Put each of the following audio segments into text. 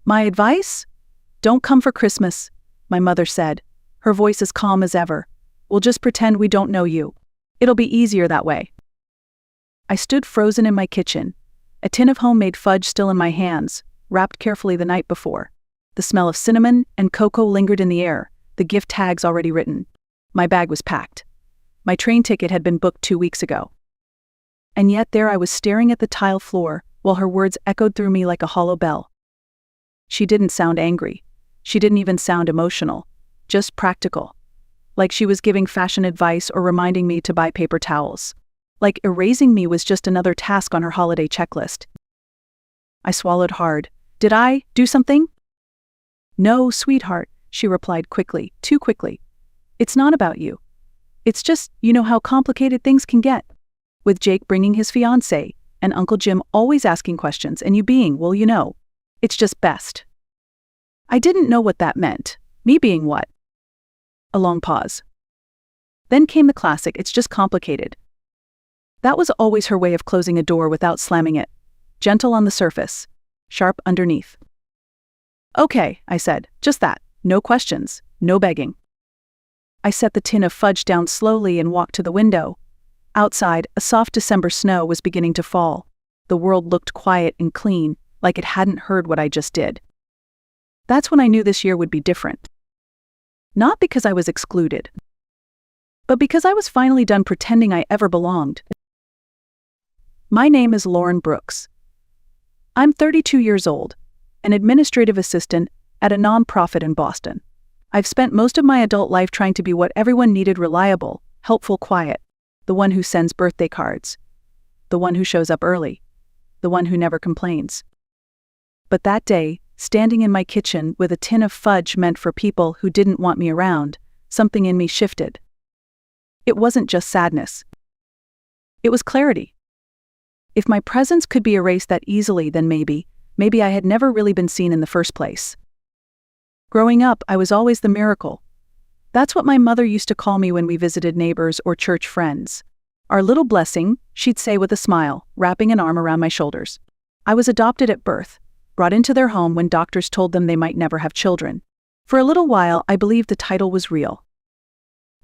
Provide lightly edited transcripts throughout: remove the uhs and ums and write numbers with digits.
My advice? Don't come for Christmas, my mother said, her voice as calm as ever. We'll just pretend we don't know you. It'll be easier that way. I stood frozen in my kitchen, a tin of homemade fudge still in my hands, wrapped carefully the night before. The smell of cinnamon and cocoa lingered in the air, the gift tags already written. My bag was packed. My train ticket had been booked 2 weeks ago. And yet there I was staring at the tile floor, while her words echoed through me like a hollow bell. She didn't sound angry. She didn't even sound emotional. Just practical. Like she was giving fashion advice or reminding me to buy paper towels. Like erasing me was just another task on her holiday checklist. I swallowed hard. Did I do something? No, sweetheart, she replied quickly, too quickly. It's not about you. It's just, you know how complicated things can get. With Jake bringing his fiancée, and Uncle Jim always asking questions, and you being, well, you know. It's just best. I didn't know what that meant. Me being what? A long pause. Then came the classic, it's just complicated. That was always her way of closing a door without slamming it. Gentle on the surface, sharp underneath. Okay, I said, just that. No questions, no begging. I set the tin of fudge down slowly and walked to the window. Outside, a soft December snow was beginning to fall. The world looked quiet and clean, like it hadn't heard what I just did. That's when I knew this year would be different. Not because I was excluded, but because I was finally done pretending I ever belonged. My name is Lauren Brooks. I'm 32 years old, an administrative assistant at a nonprofit in Boston. I've spent most of my adult life trying to be what everyone needed: reliable, helpful, quiet, the one who sends birthday cards, the one who shows up early, the one who never complains. But that day, standing in my kitchen with a tin of fudge meant for people who didn't want me around, something in me shifted. It wasn't just sadness. It was clarity. If my presence could be erased that easily, then maybe I had never really been seen in the first place. Growing up, I was always the miracle. That's what my mother used to call me when we visited neighbors or church friends. Our little blessing, she'd say with a smile, wrapping an arm around my shoulders. I was adopted at birth, brought into their home when doctors told them they might never have children. For a little while, I believed the title was real.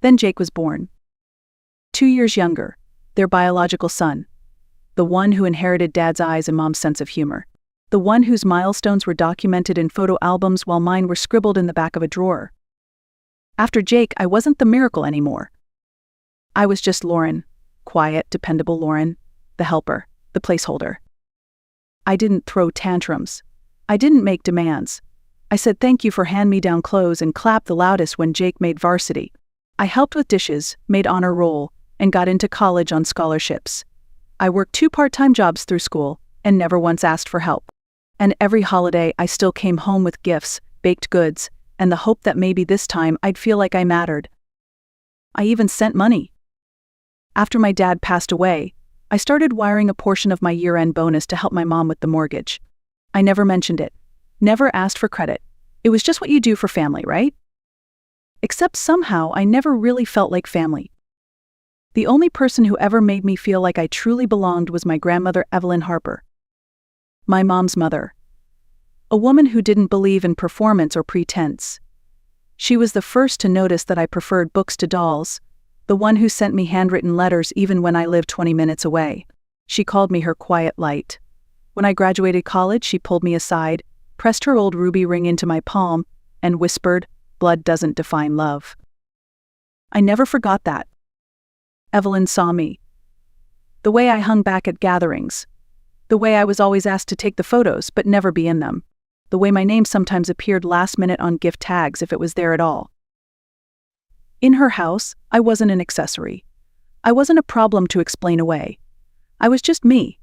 Then Jake was born. 2 years younger, their biological son. The one who inherited Dad's eyes and Mom's sense of humor. The one whose milestones were documented in photo albums while mine were scribbled in the back of a drawer. After Jake, I wasn't the miracle anymore. I was just Lauren, quiet, dependable Lauren, the helper, the placeholder. I didn't throw tantrums. I didn't make demands. I said thank you for hand-me-down clothes and clapped the loudest when Jake made varsity. I helped with dishes, made honor roll, and got into college on scholarships. I worked 2 part-time jobs through school and never once asked for help. And every holiday I still came home with gifts, baked goods, and the hope that maybe this time I'd feel like I mattered. I even sent money. After my dad passed away, I started wiring a portion of my year-end bonus to help my mom with the mortgage. I never mentioned it, never asked for credit. It was just what you do for family, right? Except somehow I never really felt like family. The only person who ever made me feel like I truly belonged was my grandmother, Evelyn Harper. My mom's mother. A woman who didn't believe in performance or pretense. She was the first to notice that I preferred books to dolls, the one who sent me handwritten letters even when I lived 20 minutes away. She called me her quiet light. When I graduated college, she pulled me aside, pressed her old ruby ring into my palm, and whispered, "Blood doesn't define love." I never forgot that. Evelyn saw me. The way I hung back at gatherings. The way I was always asked to take the photos but never be in them. The way my name sometimes appeared last minute on gift tags if it was there at all. In her house, I wasn't an accessory. I wasn't a problem to explain away. I was just me.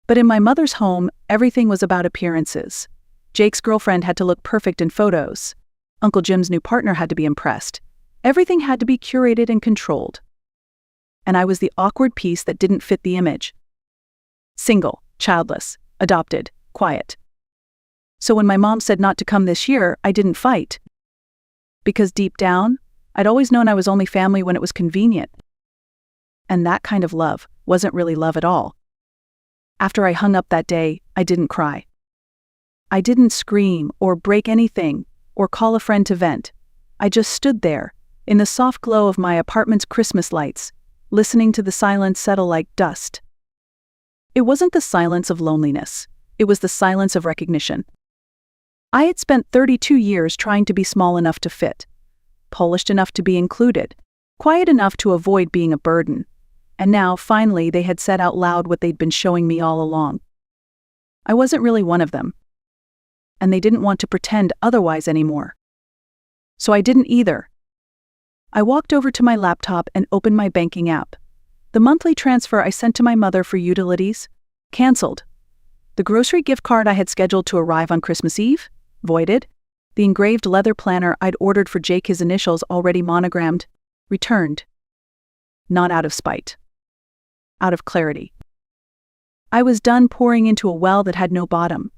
But in my mother's home, everything was about appearances. Jake's girlfriend had to look perfect in photos. Uncle Jim's new partner had to be impressed. Everything had to be curated and controlled. And I was the awkward piece that didn't fit the image. Single, childless, adopted, quiet. So when my mom said not to come this year, I didn't fight. Because deep down, I'd always known I was only family when it was convenient. And that kind of love wasn't really love at all. After I hung up that day, I didn't cry. I didn't scream or break anything or call a friend to vent. I just stood there, in the soft glow of my apartment's Christmas lights, listening to the silence settle like dust. It wasn't the silence of loneliness. It was the silence of recognition. I had spent 32 years trying to be small enough to fit, polished enough to be included, quiet enough to avoid being a burden. And now, finally, they had said out loud what they'd been showing me all along. I wasn't really one of them. And they didn't want to pretend otherwise anymore. So I didn't either. I walked over to my laptop and opened my banking app. The monthly transfer I sent to my mother for utilities? Cancelled. The grocery gift card I had scheduled to arrive on Christmas Eve? Voided. The engraved leather planner I'd ordered for Jake, his initials already monogrammed? Returned. Not out of spite. Out of clarity. I was done pouring into a well that had no bottom.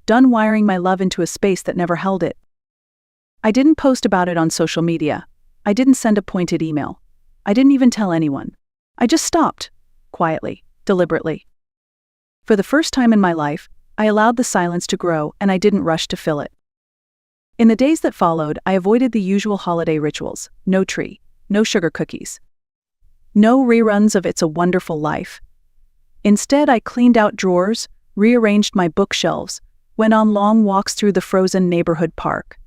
Done wiring my love into a space that never held it. I didn't post about it on social media. I didn't send a pointed email. I didn't even tell anyone. I just stopped. Quietly. Deliberately. For the first time in my life, I allowed the silence to grow and I didn't rush to fill it. In the days that followed, I avoided the usual holiday rituals. No tree. No sugar cookies. No reruns of It's a Wonderful Life. Instead, I cleaned out drawers, rearranged my bookshelves, went on long walks through the frozen neighborhood park.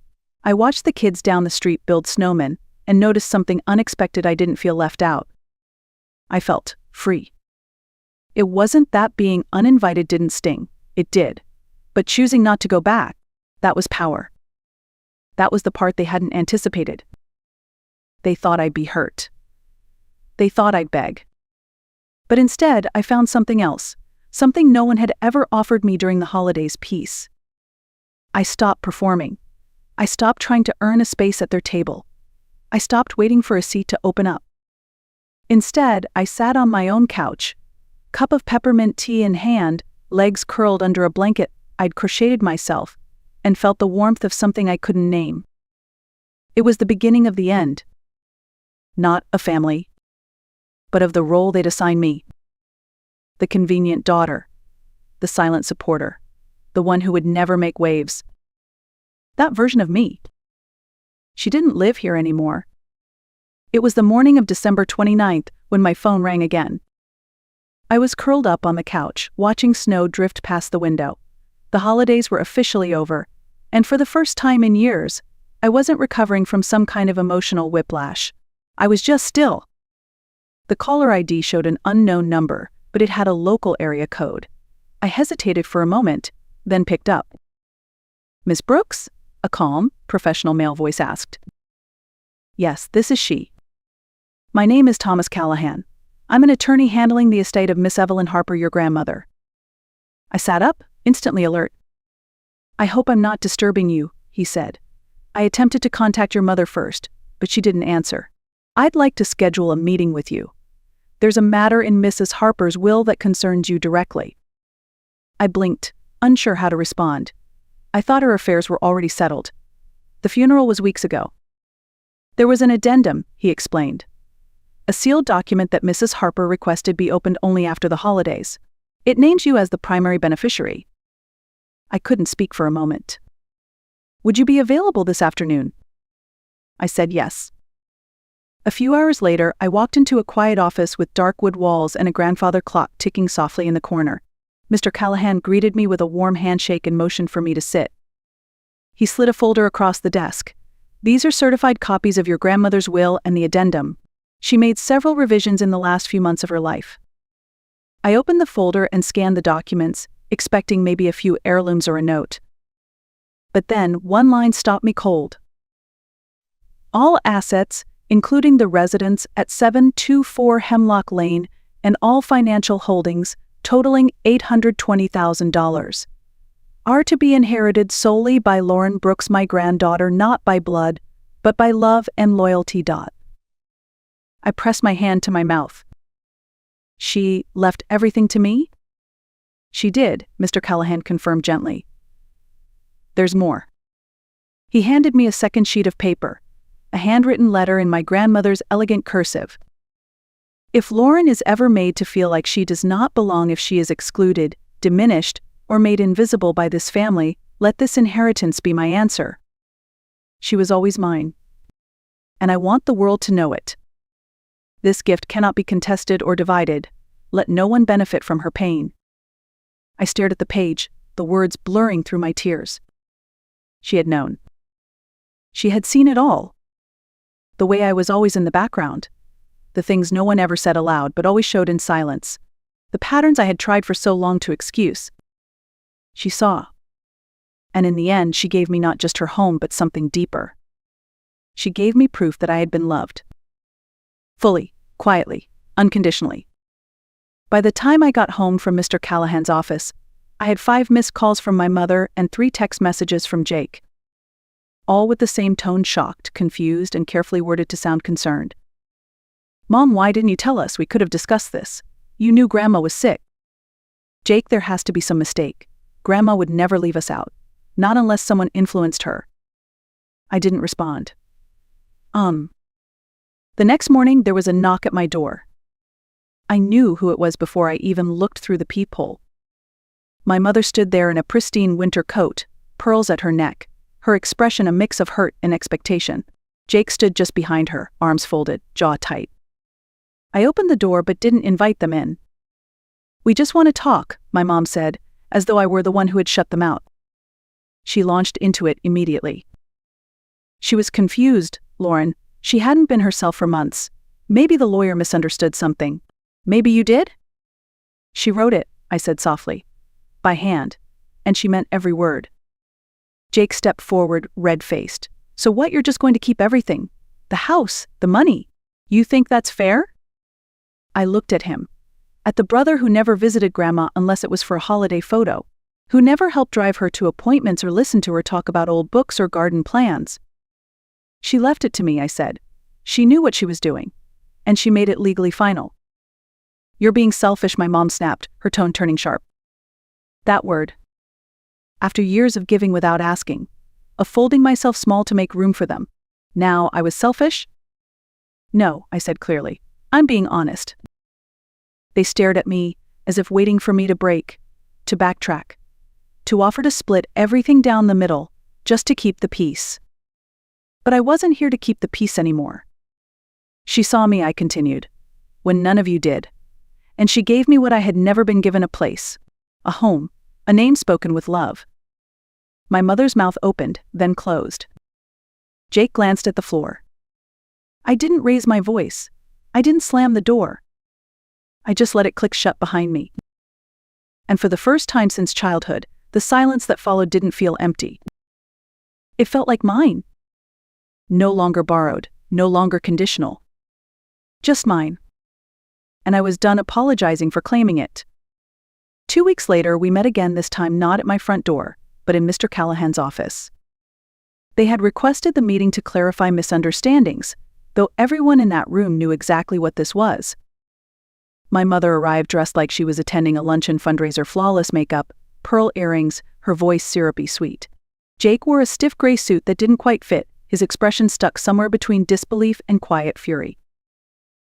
I watched the kids down the street build snowmen and noticed something unexpected. I didn't feel left out. I felt free. It wasn't that being uninvited didn't sting. It did. But choosing not to go back, that was power. That was the part they hadn't anticipated. They thought I'd be hurt. They thought I'd beg. But instead, I found something else, something no one had ever offered me during the holidays: peace. I stopped performing. I stopped trying to earn a space at their table. I stopped waiting for a seat to open up. Instead, I sat on my own couch, cup of peppermint tea in hand, legs curled under a blanket I'd crocheted myself, and felt the warmth of something I couldn't name. It was the beginning of the end. Not a family, but of the role they'd assigned me. The convenient daughter, the silent supporter, the one who would never make waves. That version of me. She didn't live here anymore. It was the morning of December 29th when my phone rang again. I was curled up on the couch, watching snow drift past the window. The holidays were officially over, and for the first time in years, I wasn't recovering from some kind of emotional whiplash. I was just still. The caller ID showed an unknown number, but it had a local area code. I hesitated for a moment, then picked up. "Miss Brooks?" a calm, professional male voice asked. "Yes, this is she. My name is Thomas Callahan. I'm an attorney handling the estate of Miss Evelyn Harper, your grandmother." I sat up, instantly alert. "I hope I'm not disturbing you," he said. "I attempted to contact your mother first, but she didn't answer. I'd like to schedule a meeting with you. There's a matter in Mrs. Harper's will that concerns you directly." I blinked, unsure how to respond. I thought her affairs were already settled. The funeral was weeks ago. "There was an addendum," he explained. "A sealed document that Mrs. Harper requested be opened only after the holidays. It names you as the primary beneficiary." I couldn't speak for a moment. "Would you be available this afternoon?" I said yes. A few hours later, I walked into a quiet office with dark wood walls and a grandfather clock ticking softly in the corner. Mr. Callahan greeted me with a warm handshake and motioned for me to sit. He slid a folder across the desk. "These are certified copies of your grandmother's will and the addendum. She made several revisions in the last few months of her life." I opened the folder and scanned the documents, expecting maybe a few heirlooms or a note. But then one line stopped me cold. "All assets, including the residence at 724 Hemlock Lane and all financial holdings, totaling $820,000, are to be inherited solely by Lauren Brooks, my granddaughter, not by blood, but by love and loyalty. I pressed my hand to my mouth. "She left everything to me?" "She did," Mr. Callahan confirmed gently. "There's more." He handed me a second sheet of paper, a handwritten letter in my grandmother's elegant cursive. "If Lauren is ever made to feel like she does not belong, if she is excluded, diminished, or made invisible by this family, Let this inheritance be my answer. She was always mine. And I want the world to know it. This gift cannot be contested or divided. Let no one benefit from her pain. I stared at the page, the words blurring through my tears. She had known. She had seen it all. The way I was always in the background. The things no one ever said aloud but always showed in silence. The patterns I had tried for so long to excuse. She saw. And in the end, she gave me not just her home but something deeper. She gave me proof that I had been loved. Fully, quietly, unconditionally. By the time I got home from Mr. Callahan's office, I had 5 missed calls from my mother and 3 text messages from Jake. All with the same tone, shocked, confused, and carefully worded to sound concerned. "Mom, why didn't you tell us? We could have discussed this. You knew Grandma was sick." "Jake, there has to be some mistake. Grandma would never leave us out. Not unless someone influenced her." I didn't respond. The next morning, there was a knock at my door. I knew who it was before I even looked through the peephole. My mother stood there in a pristine winter coat, pearls at her neck, her expression a mix of hurt and expectation. Jake stood just behind her, arms folded, jaw tight. I opened the door but didn't invite them in. "We just want to talk," my mom said, as though I were the one who had shut them out. She launched into it immediately. She was confused, Lauren. She hadn't been herself for months. "Maybe the lawyer misunderstood something." "Maybe you did?" "She wrote it," I said softly. "By hand. And she meant every word." Jake stepped forward, red-faced. "So what, you're just going to keep everything? The house, the money? You think that's fair?" I looked at him. At the brother who never visited Grandma unless it was for a holiday photo. Who never helped drive her to appointments or listened to her talk about old books or garden plans. "She left it to me," I said. "She knew what she was doing. And she made it legally final." "You're being selfish," my mom snapped, her tone turning sharp. That word. After years of giving without asking, of folding myself small to make room for them, now I was selfish? "No," I said clearly. "I'm being honest." They stared at me, as if waiting for me to break, to backtrack, to offer to split everything down the middle, just to keep the peace. But I wasn't here to keep the peace anymore. "She saw me," I continued, "when none of you did. And she gave me what I had never been given: a place, a home, a name spoken with love." My mother's mouth opened, then closed. Jake glanced at the floor. I didn't raise my voice. I didn't slam the door. I just let it click shut behind me. And for the first time since childhood, the silence that followed didn't feel empty. It felt like mine. No longer borrowed, no longer conditional. Just mine. And I was done apologizing for claiming it. 2 weeks later, we met again, this time not at my front door, but in Mr. Callahan's office. They had requested the meeting to clarify misunderstandings, though everyone in that room knew exactly what this was. My mother arrived dressed like she was attending a luncheon fundraiser, flawless makeup, pearl earrings, her voice syrupy sweet. Jake wore a stiff gray suit that didn't quite fit, his expression stuck somewhere between disbelief and quiet fury.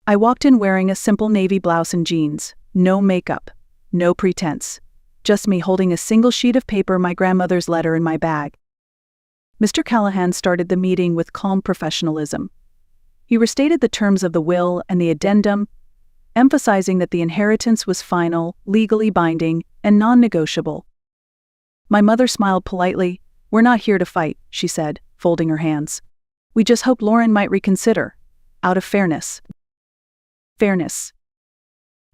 I walked in wearing a simple navy blouse and jeans, no makeup, no pretense, just me holding a single sheet of paper, my grandmother's letter, in my bag. Mr. Callahan started the meeting with calm professionalism. He restated the terms of the will and the addendum, emphasizing that the inheritance was final, legally binding, and non-negotiable. My mother smiled politely. "We're not here to fight," she said, folding her hands. "We just hope Lauren might reconsider, out of fairness." Fairness.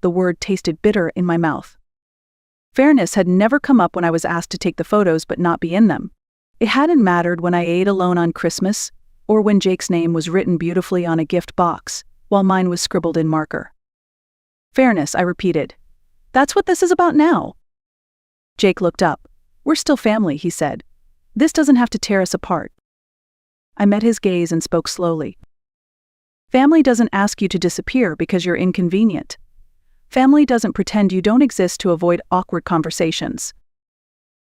The word tasted bitter in my mouth. Fairness had never come up when I was asked to take the photos but not be in them. It hadn't mattered when I ate alone on Christmas, or when Jake's name was written beautifully on a gift box, while mine was scribbled in marker. "Fairness," I repeated. "That's what this is about now." Jake looked up. "We're still family," he said. "This doesn't have to tear us apart." I met his gaze and spoke slowly. Family doesn't ask you to disappear because you're inconvenient. Family doesn't pretend you don't exist to avoid awkward conversations.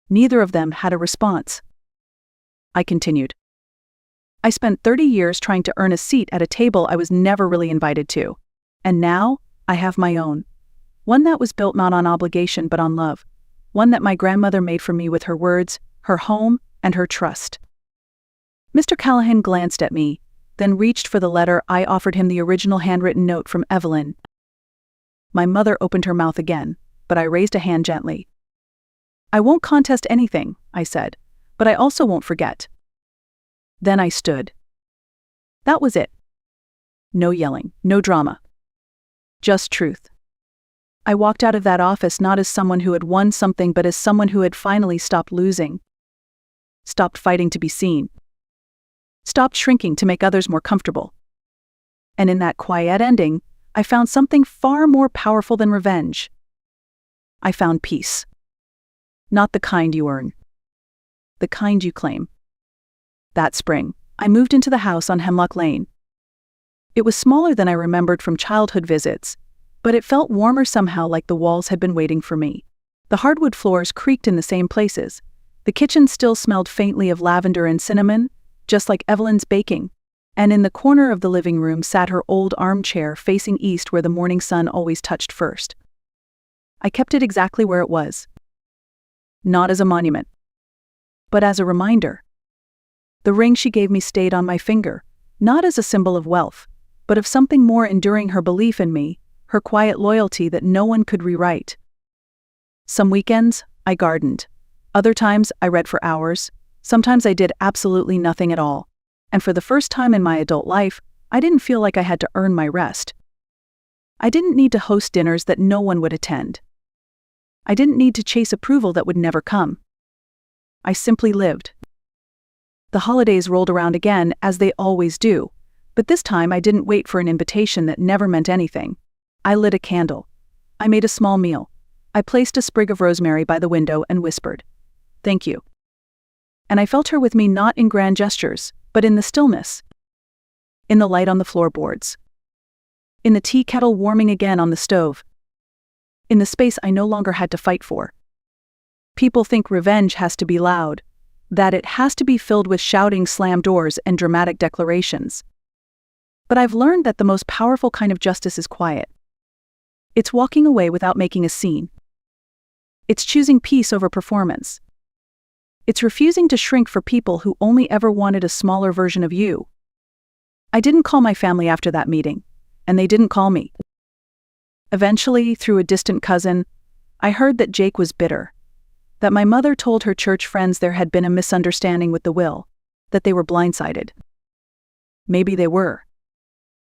Neither of them had a response. I continued. "I spent 30 years trying to earn a seat at a table I was never really invited to. And now, I have my own. One that was built not on obligation but on love. One that my grandmother made for me with her words, her home, and her trust. Mr. Callahan glanced at me, then reached for the letter. I offered him the original handwritten note from Evelyn. My mother opened her mouth again, but I raised a hand gently. "I won't contest anything," I said, "but I also won't forget." Then I stood. That was it. No yelling, no drama. Just truth. I walked out of that office not as someone who had won something, but as someone who had finally stopped losing. Stopped fighting to be seen. Stopped shrinking to make others more comfortable. And in that quiet ending, I found something far more powerful than revenge. I found peace. Not the kind you earn. The kind you claim. That spring, I moved into the house on Hemlock Lane. It was smaller than I remembered from childhood visits, but it felt warmer somehow, like the walls had been waiting for me. The hardwood floors creaked in the same places. The kitchen still smelled faintly of lavender and cinnamon, just like Evelyn's baking. And in the corner of the living room sat her old armchair facing east, where the morning sun always touched first. I kept it exactly where it was. Not as a monument, but as a reminder. The ring she gave me stayed on my finger, not as a symbol of wealth, but of something more enduring: her belief in me, her quiet loyalty that no one could rewrite. Some weekends, I gardened. Other times, I read for hours. Sometimes I did absolutely nothing at all. And for the first time in my adult life, I didn't feel like I had to earn my rest. I didn't need to host dinners that no one would attend. I didn't need to chase approval that would never come. I simply lived. The holidays rolled around again, as they always do, but this time I didn't wait for an invitation that never meant anything. I lit a candle. I made a small meal. I placed a sprig of rosemary by the window and whispered, "Thank you." And I felt her with me, not in grand gestures, but in the stillness. In the light on the floorboards. In the tea kettle warming again on the stove. In the space I no longer had to fight for. People think revenge has to be loud, that it has to be filled with shouting, slam doors, and dramatic declarations. But I've learned that the most powerful kind of justice is quiet. It's walking away without making a scene. It's choosing peace over performance. It's refusing to shrink for people who only ever wanted a smaller version of you. I didn't call my family after that meeting, and they didn't call me. Eventually, through a distant cousin, I heard that Jake was bitter. That my mother told her church friends there had been a misunderstanding with the will, that they were blindsided. Maybe they were.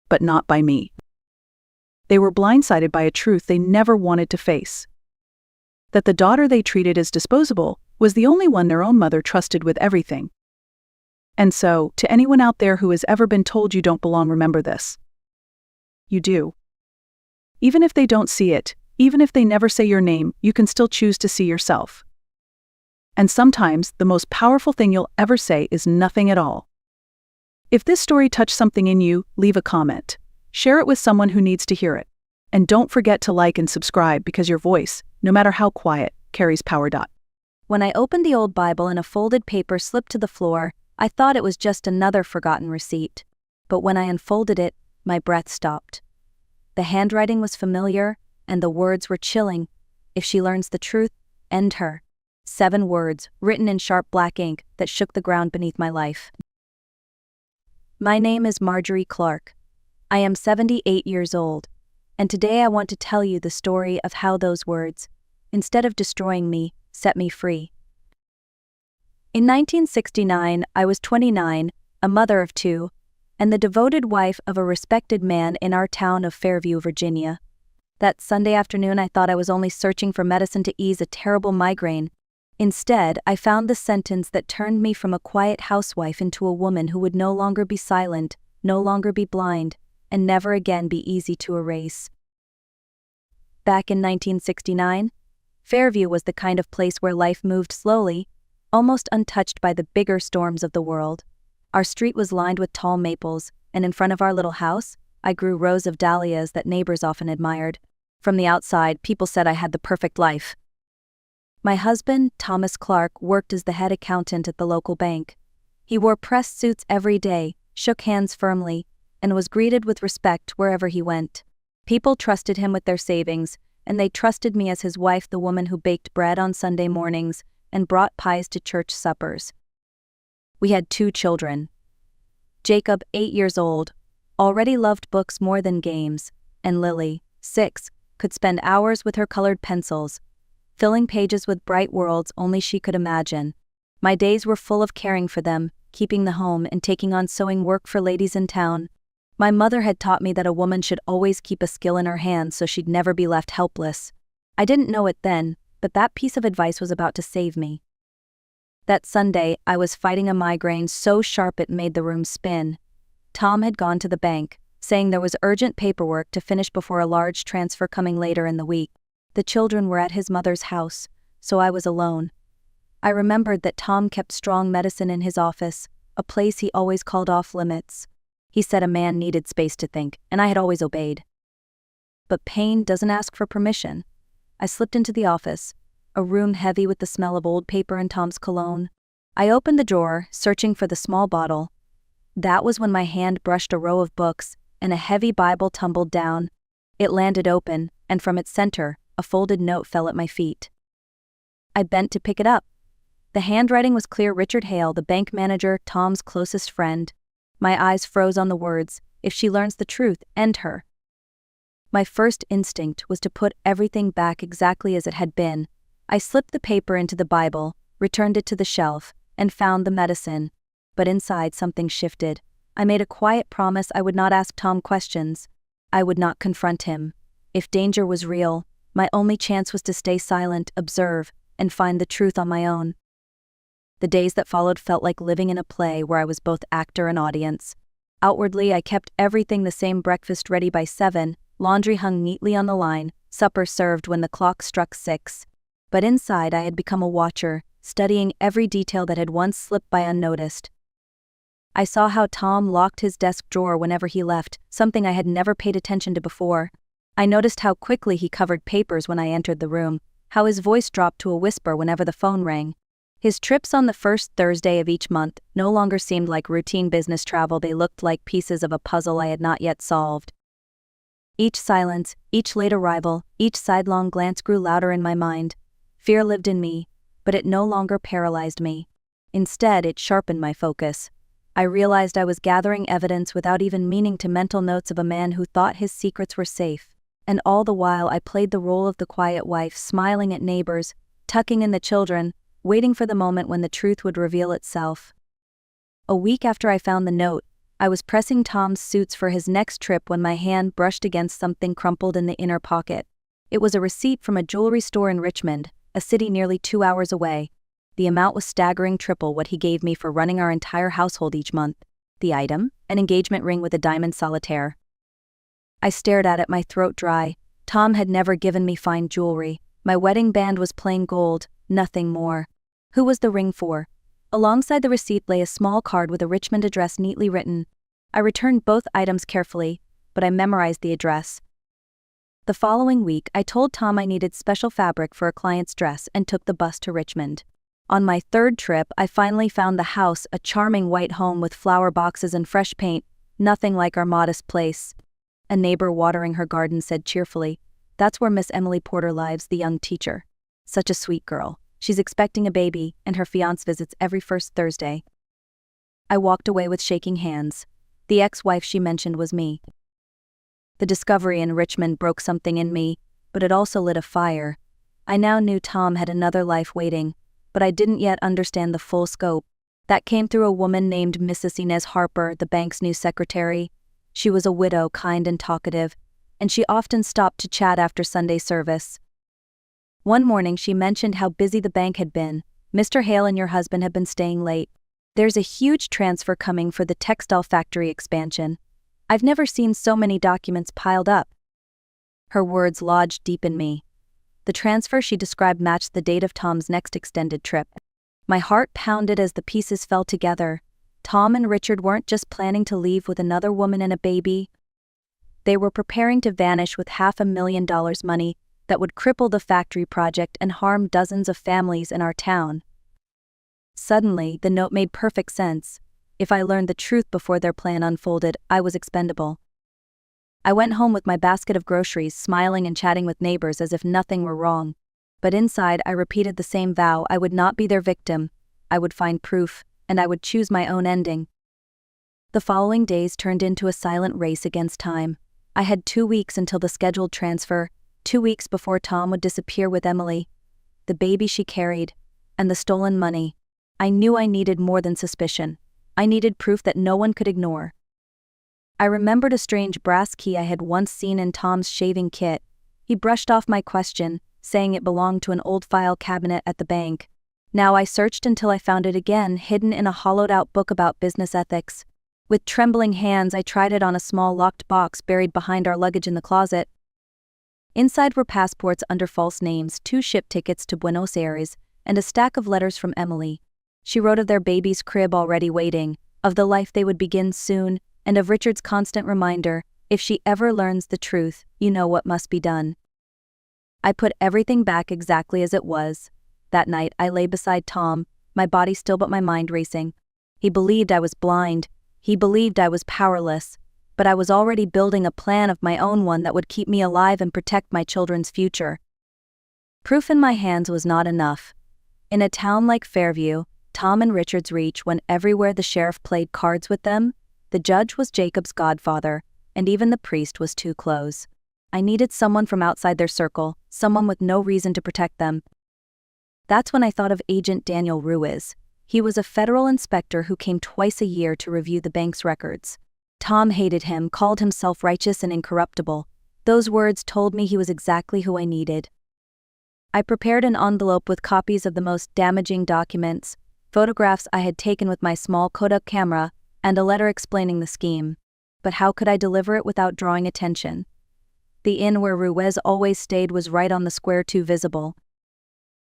But not by me. They were blindsided by a truth they never wanted to face. That the daughter they treated as disposable was the only one their own mother trusted with everything. And so, to anyone out there who has ever been told you don't belong, remember this. You do. Even if they don't see it, even if they never say your name, you can still choose to see yourself. And sometimes, the most powerful thing you'll ever say is nothing at all. If this story touched something in you, leave a comment. Share it with someone who needs to hear it. And don't forget to like and subscribe, because your voice, no matter how quiet, carries power. When I opened the old Bible and a folded paper slipped to the floor, I thought it was just another forgotten receipt. But when I unfolded it, my breath stopped. The handwriting was familiar, and the words were chilling. If she learns the truth, end her. 7 words, written in sharp black ink, that shook the ground beneath my life. My name is Marjorie Clark. I am 78 years old, and today I want to tell you the story of how those words, instead of destroying me, set me free. In 1969, I was 29, a mother of 2, and the devoted wife of a respected man in our town of Fairview, Virginia. That Sunday afternoon, I thought I was only searching for medicine to ease a terrible migraine. Instead, I found the sentence that turned me from a quiet housewife into a woman who would no longer be silent, no longer be blind, and never again be easy to erase. Back in 1969, Fairview was the kind of place where life moved slowly, almost untouched by the bigger storms of the world. Our street was lined with tall maples, and in front of our little house, I grew rows of dahlias that neighbors often admired. From the outside, people said I had the perfect life. My husband, Thomas Clark, worked as the head accountant at the local bank. He wore pressed suits every day, shook hands firmly, and was greeted with respect wherever he went. People trusted him with their savings, and they trusted me as his wife, the woman who baked bread on Sunday mornings and brought pies to church suppers. We had 2 children. Jacob, 8 years old, already loved books more than games, and Lily, 6, could spend hours with her colored pencils, filling pages with bright worlds only she could imagine. My days were full of caring for them, keeping the home, and taking on sewing work for ladies in town. My mother had taught me that a woman should always keep a skill in her hands so she'd never be left helpless. I didn't know it then, but that piece of advice was about to save me. That Sunday, I was fighting a migraine so sharp it made the room spin. Tom had gone to the bank, saying there was urgent paperwork to finish before a large transfer coming later in the week. The children were at his mother's house, so I was alone. I remembered that Tom kept strong medicine in his office, a place he always called off limits. He said a man needed space to think, and I had always obeyed. But pain doesn't ask for permission. I slipped into the office, a room heavy with the smell of old paper and Tom's cologne. I opened the drawer, searching for the small bottle. That was when my hand brushed a row of books, and a heavy Bible tumbled down. It landed open, and from its center, a folded note fell at my feet. I bent to pick it up. The handwriting was clear. Richard Hale, the bank manager, Tom's closest friend. My eyes froze on the words, "If she learns the truth, end her." My first instinct was to put everything back exactly as it had been. I slipped the paper into the Bible, returned it to the shelf, and found the medicine. But inside something shifted. I made a quiet promise I would not ask Tom questions. I would not confront him. If danger was real, my only chance was to stay silent, observe, and find the truth on my own. The days that followed felt like living in a play where I was both actor and audience. Outwardly, I kept everything the same: breakfast ready by 7, laundry hung neatly on the line, supper served when the clock struck 6. But inside I had become a watcher, studying every detail that had once slipped by unnoticed. I saw how Tom locked his desk drawer whenever he left, something I had never paid attention to before. I noticed how quickly he covered papers when I entered the room, how his voice dropped to a whisper whenever the phone rang. His trips on the first Thursday of each month no longer seemed like routine business travel. They looked like pieces of a puzzle I had not yet solved. Each silence, each late arrival, each sidelong glance grew louder in my mind. Fear lived in me, but it no longer paralyzed me. Instead, it sharpened my focus. I realized I was gathering evidence without even meaning to: mental notes of a man who thought his secrets were safe. And all the while I played the role of the quiet wife, smiling at neighbors, tucking in the children, waiting for the moment when the truth would reveal itself. A week after I found the note, I was pressing Tom's suits for his next trip when my hand brushed against something crumpled in the inner pocket. It was a receipt from a jewelry store in Richmond, a city nearly 2 hours away. The amount was staggering, triple what he gave me for running our entire household each month. The item? An engagement ring with a diamond solitaire. I stared at it, my throat dry. Tom had never given me fine jewelry. My wedding band was plain gold, nothing more. Who was the ring for? Alongside the receipt lay a small card with a Richmond address neatly written. I returned both items carefully, but I memorized the address. The following week, I told Tom I needed special fabric for a client's dress and took the bus to Richmond. On my third trip, I finally found the house, a charming white home with flower boxes and fresh paint, nothing like our modest place. A neighbor watering her garden said cheerfully, "That's where Miss Emily Porter lives, the young teacher. Such a sweet girl. She's expecting a baby, and her fiancé visits every first Thursday." I walked away with shaking hands. The ex-wife she mentioned was me. The discovery in Richmond broke something in me, but it also lit a fire. I now knew Tom had another life waiting, but I didn't yet understand the full scope. That came through a woman named Mrs. Inez Harper, the bank's new secretary. She was a widow, kind and talkative, and she often stopped to chat after Sunday service. One morning she mentioned how busy the bank had been. "Mr. Hale and your husband have been staying late. There's a huge transfer coming for the textile factory expansion. I've never seen so many documents piled up." Her words lodged deep in me. The transfer she described matched the date of Tom's next extended trip. My heart pounded as the pieces fell together. Tom and Richard weren't just planning to leave with another woman and a baby. They were preparing to vanish with $500,000 money that would cripple the factory project and harm dozens of families in our town. Suddenly, the note made perfect sense. If I learned the truth before their plan unfolded, I was expendable. I went home with my basket of groceries, smiling and chatting with neighbors as if nothing were wrong. But inside, I repeated the same vow: I would not be their victim, I would find proof, and I would choose my own ending. The following days turned into a silent race against time. I had 2 weeks until the scheduled transfer, 2 weeks before Tom would disappear with Emily, the baby she carried, and the stolen money. I knew I needed more than suspicion. I needed proof that no one could ignore. I remembered a strange brass key I had once seen in Tom's shaving kit. He brushed off my question, saying it belonged to an old file cabinet at the bank. Now I searched until I found it again, hidden in a hollowed-out book about business ethics. With trembling hands, I tried it on a small locked box buried behind our luggage in the closet. Inside were passports under false names, 2 ship tickets to Buenos Aires, and a stack of letters from Emily. She wrote of their baby's crib already waiting, of the life they would begin soon, and of Richard's constant reminder, if she ever learns the truth, you know what must be done. I put everything back exactly as it was. That night I lay beside Tom, my body still but my mind racing. He believed I was blind. He believed I was powerless. But I was already building a plan of my own, one that would keep me alive and protect my children's future. Proof in my hands was not enough. In a town like Fairview, Tom and Richard's reach went everywhere. The sheriff played cards with them, the judge was Jacob's godfather, and even the priest was too close. I needed someone from outside their circle, someone with no reason to protect them. That's when I thought of Agent Daniel Ruiz. He was a federal inspector who came twice a year to review the bank's records. Tom hated him, called him self-righteous and incorruptible. Those words told me he was exactly who I needed. I prepared an envelope with copies of the most damaging documents, photographs I had taken with my small Kodak camera, and a letter explaining the scheme. But how could I deliver it without drawing attention? The inn where Ruiz always stayed was right on the square, too visible.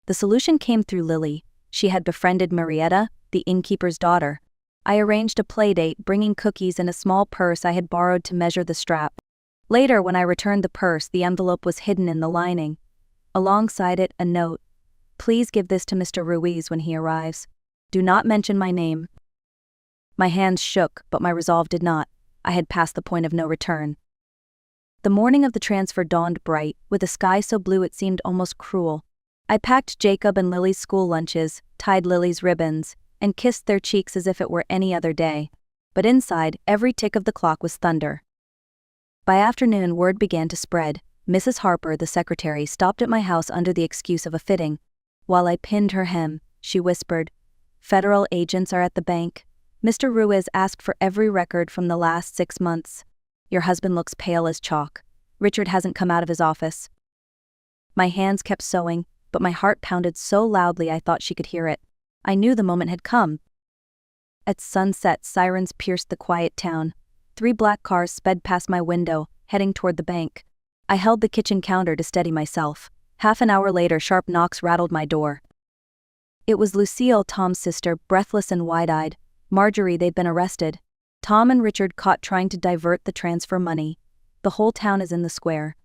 The solution came through Lily. She had befriended Marietta, the innkeeper's daughter. I arranged a playdate, bringing cookies and a small purse I had borrowed to measure the strap. Later, when I returned the purse, the envelope was hidden in the lining. Alongside it, a note. Please give this to Mr. Ruiz when he arrives. Do not mention my name. My hands shook, but my resolve did not. I had passed the point of no return. The morning of the transfer dawned bright, with a sky so blue it seemed almost cruel. I packed Jacob and Lily's school lunches, tied Lily's ribbons, and kissed their cheeks as if it were any other day. But inside, every tick of the clock was thunder. By afternoon, word began to spread. Mrs. Harper, the secretary, stopped at my house under the excuse of a fitting. While I pinned her hem, she whispered, "Federal agents are at the bank. Mr. Ruiz asked for every record from the last 6 months. Your husband looks pale as chalk. Richard hasn't come out of his office." My hands kept sewing, but my heart pounded so loudly I thought she could hear it. I knew the moment had come. At sunset, sirens pierced the quiet town. 3 black cars sped past my window, heading toward the bank. I held the kitchen counter to steady myself. Half an hour later, sharp knocks rattled my door. It was Lucille, Tom's sister, breathless and wide-eyed. "Marjorie, they've been arrested. Tom and Richard caught trying to divert the transfer money. The whole town is in the square."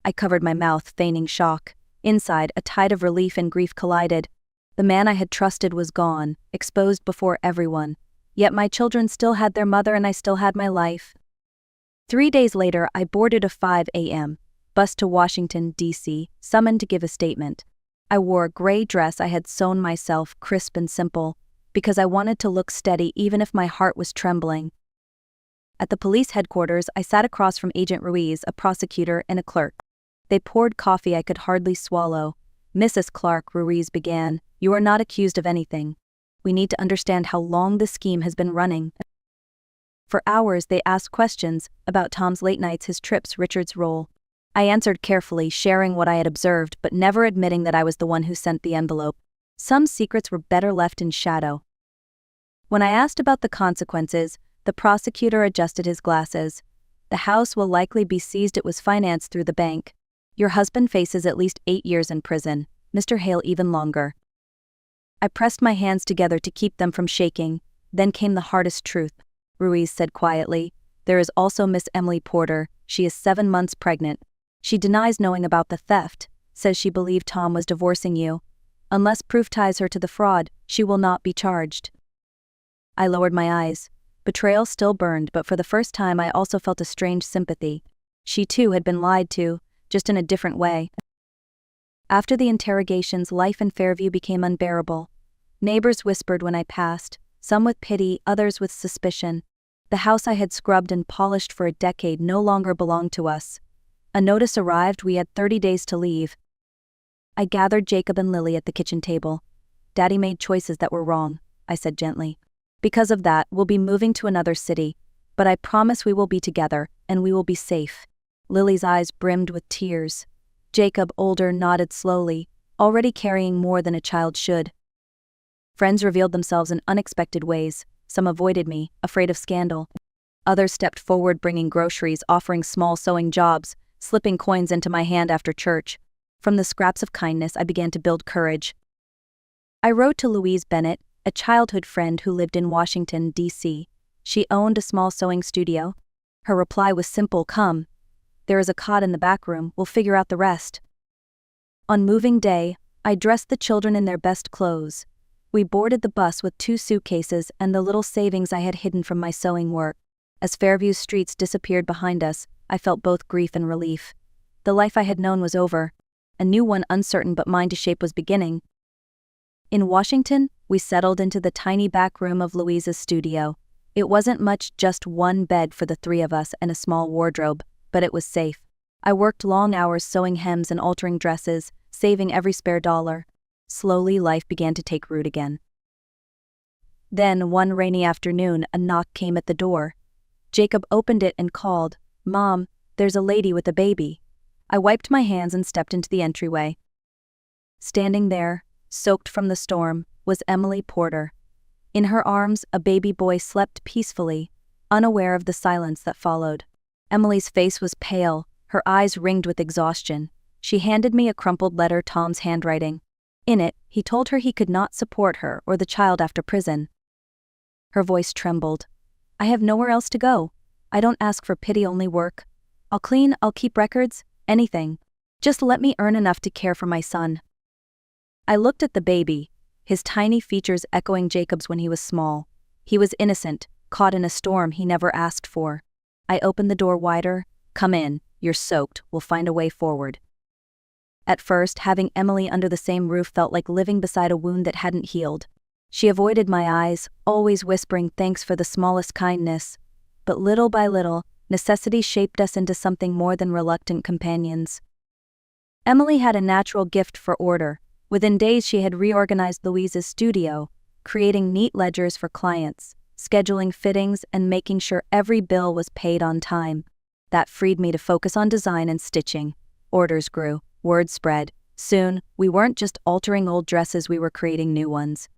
I covered my mouth, feigning shock. Inside, a tide of relief and grief collided. The man I had trusted was gone, exposed before everyone. Yet my children still had their mother and I still had my life. 3 days later, I boarded a 5 a.m. bus to Washington, D.C., summoned to give a statement. I wore a gray dress I had sewn myself, crisp and simple, because I wanted to look steady even if my heart was trembling. At the police headquarters, I sat across from Agent Ruiz, a prosecutor, and a clerk. They poured coffee I could hardly swallow. "Mrs. Clark," Ruiz began, "you are not accused of anything. We need to understand how long this scheme has been running." For hours they asked questions about Tom's late nights, his trips, Richard's role. I answered carefully, sharing what I had observed but never admitting that I was the one who sent the envelope. Some secrets were better left in shadow. When I asked about the consequences, the prosecutor adjusted his glasses. "The house will likely be seized. It was financed through the bank. Your husband faces at least 8 years in prison, Mr. Hale even longer." I pressed my hands together to keep them from shaking. Then came the hardest truth. Ruiz said quietly, "There is also Miss Emily Porter. She is 7 months pregnant. She denies knowing about the theft, says she believed Tom was divorcing you. Unless proof ties her to the fraud, she will not be charged." I lowered my eyes. Betrayal still burned, but for the first time I also felt a strange sympathy. She too had been lied to, just in a different way. After the interrogations, life in Fairview became unbearable. Neighbors whispered when I passed, some with pity, others with suspicion. The house I had scrubbed and polished for a decade no longer belonged to us. A notice arrived, we had 30 days to leave. I gathered Jacob and Lily at the kitchen table. Daddy made choices that were wrong, I said gently. Because of that, we'll be moving to another city. But I promise we will be together, and we will be safe. Lily's eyes brimmed with tears. Jacob, older, nodded slowly, already carrying more than a child should. Friends revealed themselves in unexpected ways. Some avoided me, afraid of scandal. Others stepped forward bringing groceries, offering small sewing jobs, slipping coins into my hand after church. From the scraps of kindness, I began to build courage. I wrote to Louise Bennett, a childhood friend who lived in Washington, D.C. She owned a small sewing studio. Her reply was simple: come. There is a cot in the back room, we'll figure out the rest. On moving day, I dressed the children in their best clothes. We boarded the bus with 2 suitcases and the little savings I had hidden from my sewing work. As Fairview's streets disappeared behind us, I felt both grief and relief. The life I had known was over. A new one, uncertain but mine to shape, was beginning. In Washington, we settled into the tiny back room of Louise's studio. It wasn't much, just one bed for the 3 of us and a small wardrobe, but it was safe. I worked long hours sewing hems and altering dresses, saving every spare dollar. Slowly, life began to take root again. Then, one rainy afternoon, a knock came at the door. Jacob opened it and called, "Mom, there's a lady with a baby." I wiped my hands and stepped into the entryway. Standing there, soaked from the storm, was Emily Porter. In her arms, a baby boy slept peacefully, unaware of the silence that followed. Emily's face was pale, her eyes ringed with exhaustion. She handed me a crumpled letter, Tom's handwriting. In it, he told her he could not support her or the child after prison. Her voice trembled. "I have nowhere else to go. I don't ask for pity, only work. I'll clean, I'll keep records, anything. Just let me earn enough to care for my son." I looked at the baby, his tiny features echoing Jacob's when he was small. He was innocent, caught in a storm he never asked for. I opened the door wider. "Come in, you're soaked, we'll find a way forward." At first, having Emily under the same roof felt like living beside a wound that hadn't healed. She avoided my eyes, always whispering thanks for the smallest kindness. But little by little, necessity shaped us into something more than reluctant companions. Emily had a natural gift for order. Within days she had reorganized Louise's studio, creating neat ledgers for clients, scheduling fittings, and making sure every bill was paid on time. That freed me to focus on design and stitching. Orders grew, word spread. Soon, we weren't just altering old dresses, we were creating new ones.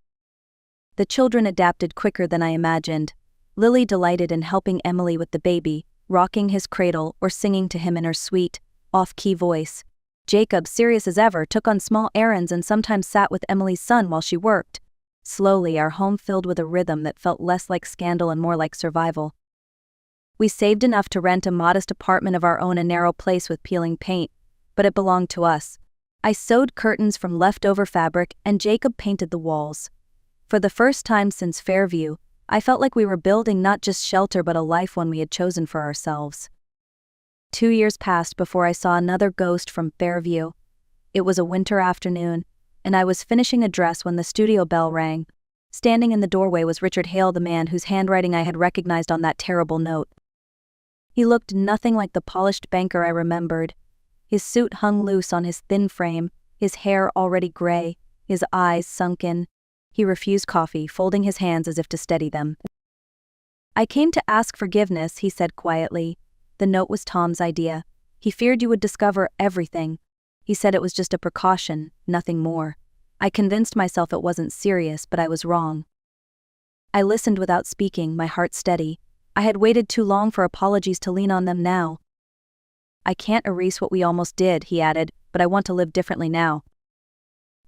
The children adapted quicker than I imagined. Lily delighted in helping Emily with the baby, rocking his cradle or singing to him in her sweet, off-key voice. Jacob, serious as ever, took on small errands and sometimes sat with Emily's son while she worked. Slowly, our home filled with a rhythm that felt less like scandal and more like survival. We saved enough to rent a modest apartment of our own, a narrow place with peeling paint, but it belonged to us. I sewed curtains from leftover fabric and Jacob painted the walls. For the first time since Fairview, I felt like we were building not just shelter but a life, one we had chosen for ourselves. 2 years passed before I saw another ghost from Fairview. It was a winter afternoon, and I was finishing a dress when the studio bell rang. Standing in the doorway was Richard Hale, the man whose handwriting I had recognized on that terrible note. He looked nothing like the polished banker I remembered. His suit hung loose on his thin frame, his hair already gray, his eyes sunken. He refused coffee, folding his hands as if to steady them. "I came to ask forgiveness," he said quietly. "The note was Tom's idea. He feared you would discover everything. He said it was just a precaution, nothing more. I convinced myself it wasn't serious, but I was wrong." I listened without speaking, my heart steady. I had waited too long for apologies to lean on them now. "I can't erase what we almost did," he added, "but I want to live differently now."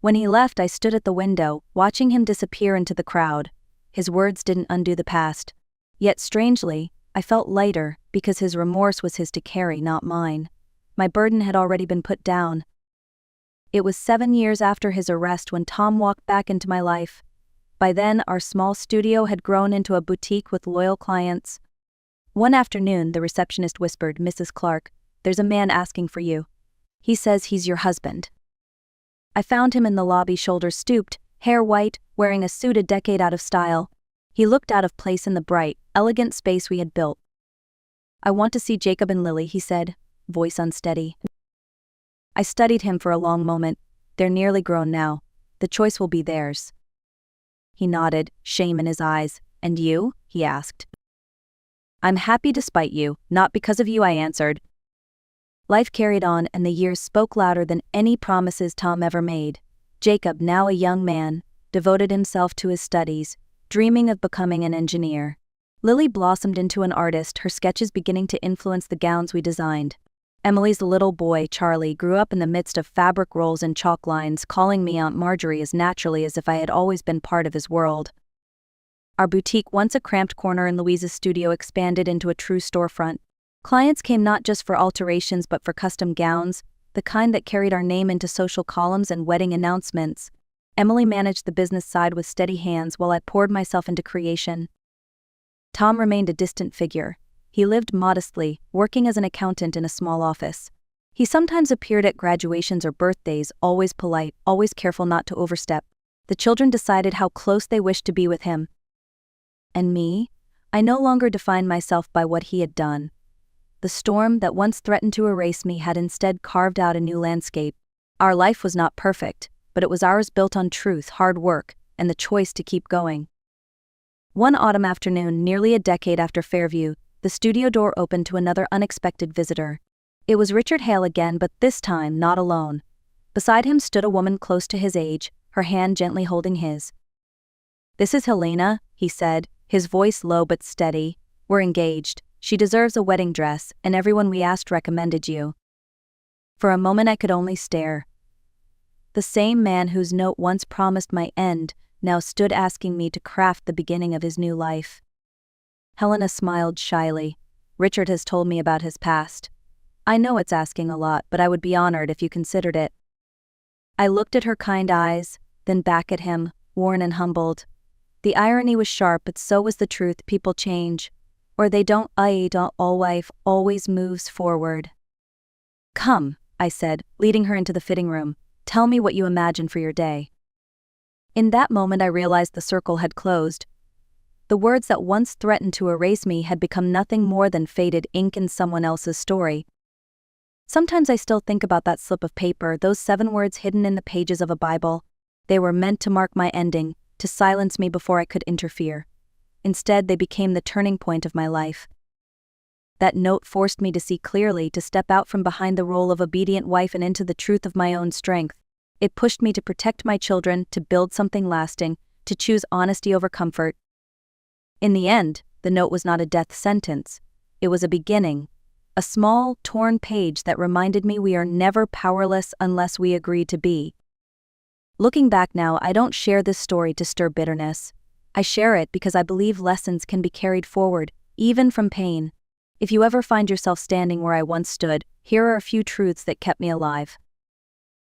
When he left, I stood at the window, watching him disappear into the crowd. His words didn't undo the past. Yet strangely, I felt lighter, because his remorse was his to carry, not mine. My burden had already been put down. It was 7 years after his arrest when Tom walked back into my life. By then, our small studio had grown into a boutique with loyal clients. One afternoon, the receptionist whispered, "Mrs. Clark, there's a man asking for you. He says he's your husband." I found him in the lobby, shoulders stooped, hair white, wearing a suit a decade out of style. He looked out of place in the bright, elegant space we had built. "I want to see Jacob and Lily," he said, voice unsteady. I studied him for a long moment. "They're nearly grown now. The choice will be theirs." He nodded, shame in his eyes. "And you?" he asked. "I'm happy despite you, not because of you," I answered. Life carried on, and the years spoke louder than any promises Tom ever made. Jacob, now a young man, devoted himself to his studies, dreaming of becoming an engineer. Lily blossomed into an artist, her sketches beginning to influence the gowns we designed. Emily's little boy, Charlie, grew up in the midst of fabric rolls and chalk lines, calling me Aunt Marjorie as naturally as if I had always been part of his world. Our boutique, once a cramped corner in Louise's studio, expanded into a true storefront. Clients came not just for alterations but for custom gowns, the kind that carried our name into social columns and wedding announcements. Emily managed the business side with steady hands while I poured myself into creation. Tom remained a distant figure. He lived modestly, working as an accountant in a small office. He sometimes appeared at graduations or birthdays, always polite, always careful not to overstep. The children decided how close they wished to be with him. And me? I no longer defined myself by what he had done. The storm that once threatened to erase me had instead carved out a new landscape. Our life was not perfect, but it was ours, built on truth, hard work, and the choice to keep going. One autumn afternoon, nearly a decade after Fairview, the studio door opened to another unexpected visitor. It was Richard Hale again, but this time not alone. Beside him stood a woman close to his age, her hand gently holding his. "This is Helena," he said, his voice low but steady. "We're engaged. She deserves a wedding dress, and everyone we asked recommended you." For a moment I could only stare. The same man whose note once promised my end now stood asking me to craft the beginning of his new life. Helena smiled shyly. "Richard has told me about his past. I know it's asking a lot, but I would be honored if you considered it." I looked at her kind eyes, then back at him, worn and humbled. The irony was sharp, but so was the truth. People change. Or they don't. All wife always moves forward. "Come," I said, leading her into the fitting room. "Tell me what you imagine for your day." In that moment I realized the circle had closed. The words that once threatened to erase me had become nothing more than faded ink in someone else's story. Sometimes I still think about that slip of paper, those 7 words hidden in the pages of a Bible. They were meant to mark my ending, to silence me before I could interfere. Instead, they became the turning point of my life. That note forced me to see clearly, to step out from behind the role of obedient wife and into the truth of my own strength. It pushed me to protect my children, to build something lasting, to choose honesty over comfort. In the end, the note was not a death sentence. It was a beginning. A small, torn page that reminded me we are never powerless unless we agree to be. Looking back now, I don't share this story to stir bitterness. I share it because I believe lessons can be carried forward, even from pain. If you ever find yourself standing where I once stood, here are a few truths that kept me alive.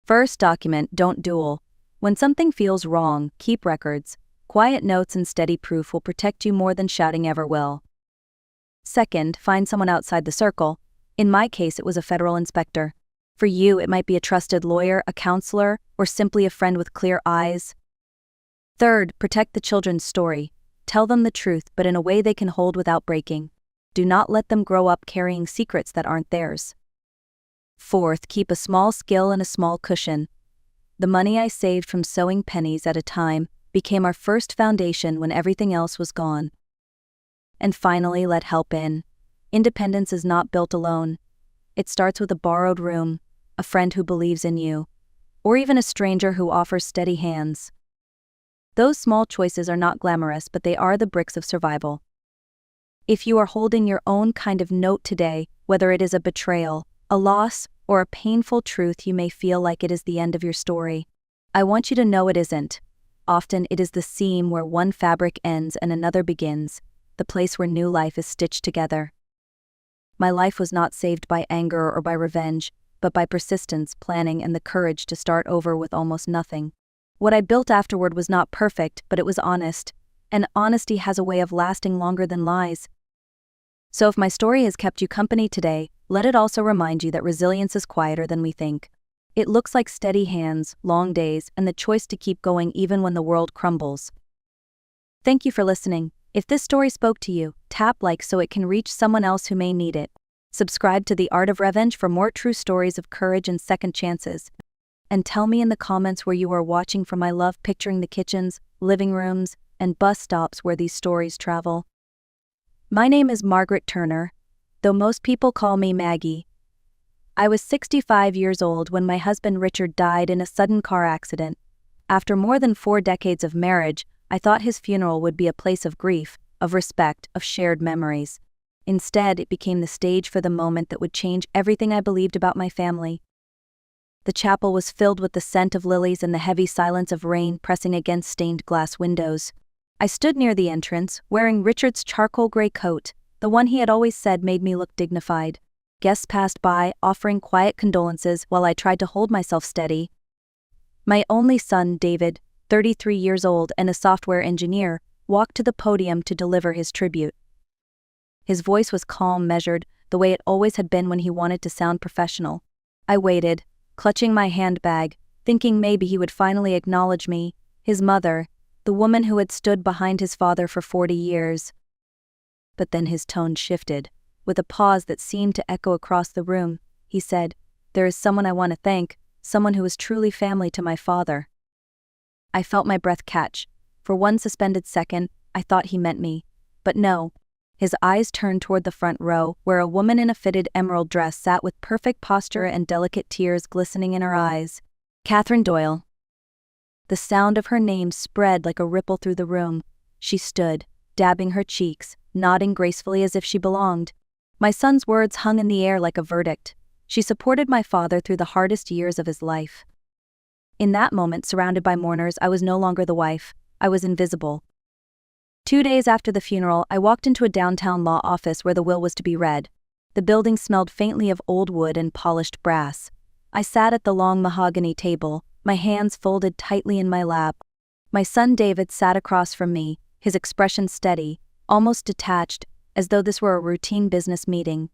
First, document, don't duel. When something feels wrong, keep records. Quiet notes and steady proof will protect you more than shouting ever will. Second, find someone outside the circle. In my case, it was a federal inspector. For you, it might be a trusted lawyer, a counselor, or simply a friend with clear eyes. Third, protect the children's story. Tell them the truth, but in a way they can hold without breaking. Do not let them grow up carrying secrets that aren't theirs. Fourth, keep a small skill and a small cushion. The money I saved from sewing pennies at a time became our first foundation when everything else was gone. And finally, let help in. Independence is not built alone. It starts with a borrowed room, a friend who believes in you, or even a stranger who offers steady hands. Those small choices are not glamorous, but they are the bricks of survival. If you are holding your own kind of note today, whether it is a betrayal, a loss, or a painful truth, you may feel like it is the end of your story. I want you to know it isn't. Often it is the seam where one fabric ends and another begins, the place where new life is stitched together. My life was not saved by anger or by revenge, but by persistence, planning, and the courage to start over with almost nothing. What I built afterward was not perfect, but it was honest, and honesty has a way of lasting longer than lies. So if my story has kept you company today, let it also remind you that resilience is quieter than we think. It looks like steady hands, long days, and the choice to keep going even when the world crumbles. Thank you for listening. If this story spoke to you, tap like so it can reach someone else who may need it. Subscribe to The Art of Revenge for more true stories of courage and second chances. And tell me in the comments where you are watching from. I love picturing the kitchens, living rooms, and bus stops where these stories travel. My name is Margaret Turner, though most people call me Maggie. I was 65 years old when my husband Richard died in a sudden car accident. After more than 4 decades of marriage, I thought his funeral would be a place of grief, of respect, of shared memories. Instead, it became the stage for the moment that would change everything I believed about my family. The chapel was filled with the scent of lilies and the heavy silence of rain pressing against stained glass windows. I stood near the entrance, wearing Richard's charcoal gray coat, the one he had always said made me look dignified. Guests passed by, offering quiet condolences while I tried to hold myself steady. My only son, David, 33 years old and a software engineer, walked to the podium to deliver his tribute. His voice was calm, measured, the way it always had been when he wanted to sound professional. I waited, clutching my handbag, thinking maybe he would finally acknowledge me, his mother, the woman who had stood behind his father for 40 years. But then his tone shifted. With a pause that seemed to echo across the room, he said, "There is someone I want to thank, someone who was truly family to my father." I felt my breath catch. For one suspended second, I thought he meant me. But no. His eyes turned toward the front row, where a woman in a fitted emerald dress sat with perfect posture and delicate tears glistening in her eyes. Catherine Doyle. The sound of her name spread like a ripple through the room. She stood, dabbing her cheeks, nodding gracefully as if she belonged. My son's words hung in the air like a verdict. She supported my father through the hardest years of his life. In that moment, surrounded by mourners, I was no longer the wife. I was invisible. 2 days after the funeral, I walked into a downtown law office where the will was to be read. The building smelled faintly of old wood and polished brass. I sat at the long mahogany table, my hands folded tightly in my lap. My son David sat across from me, his expression steady, almost detached, as though this were a routine business meeting.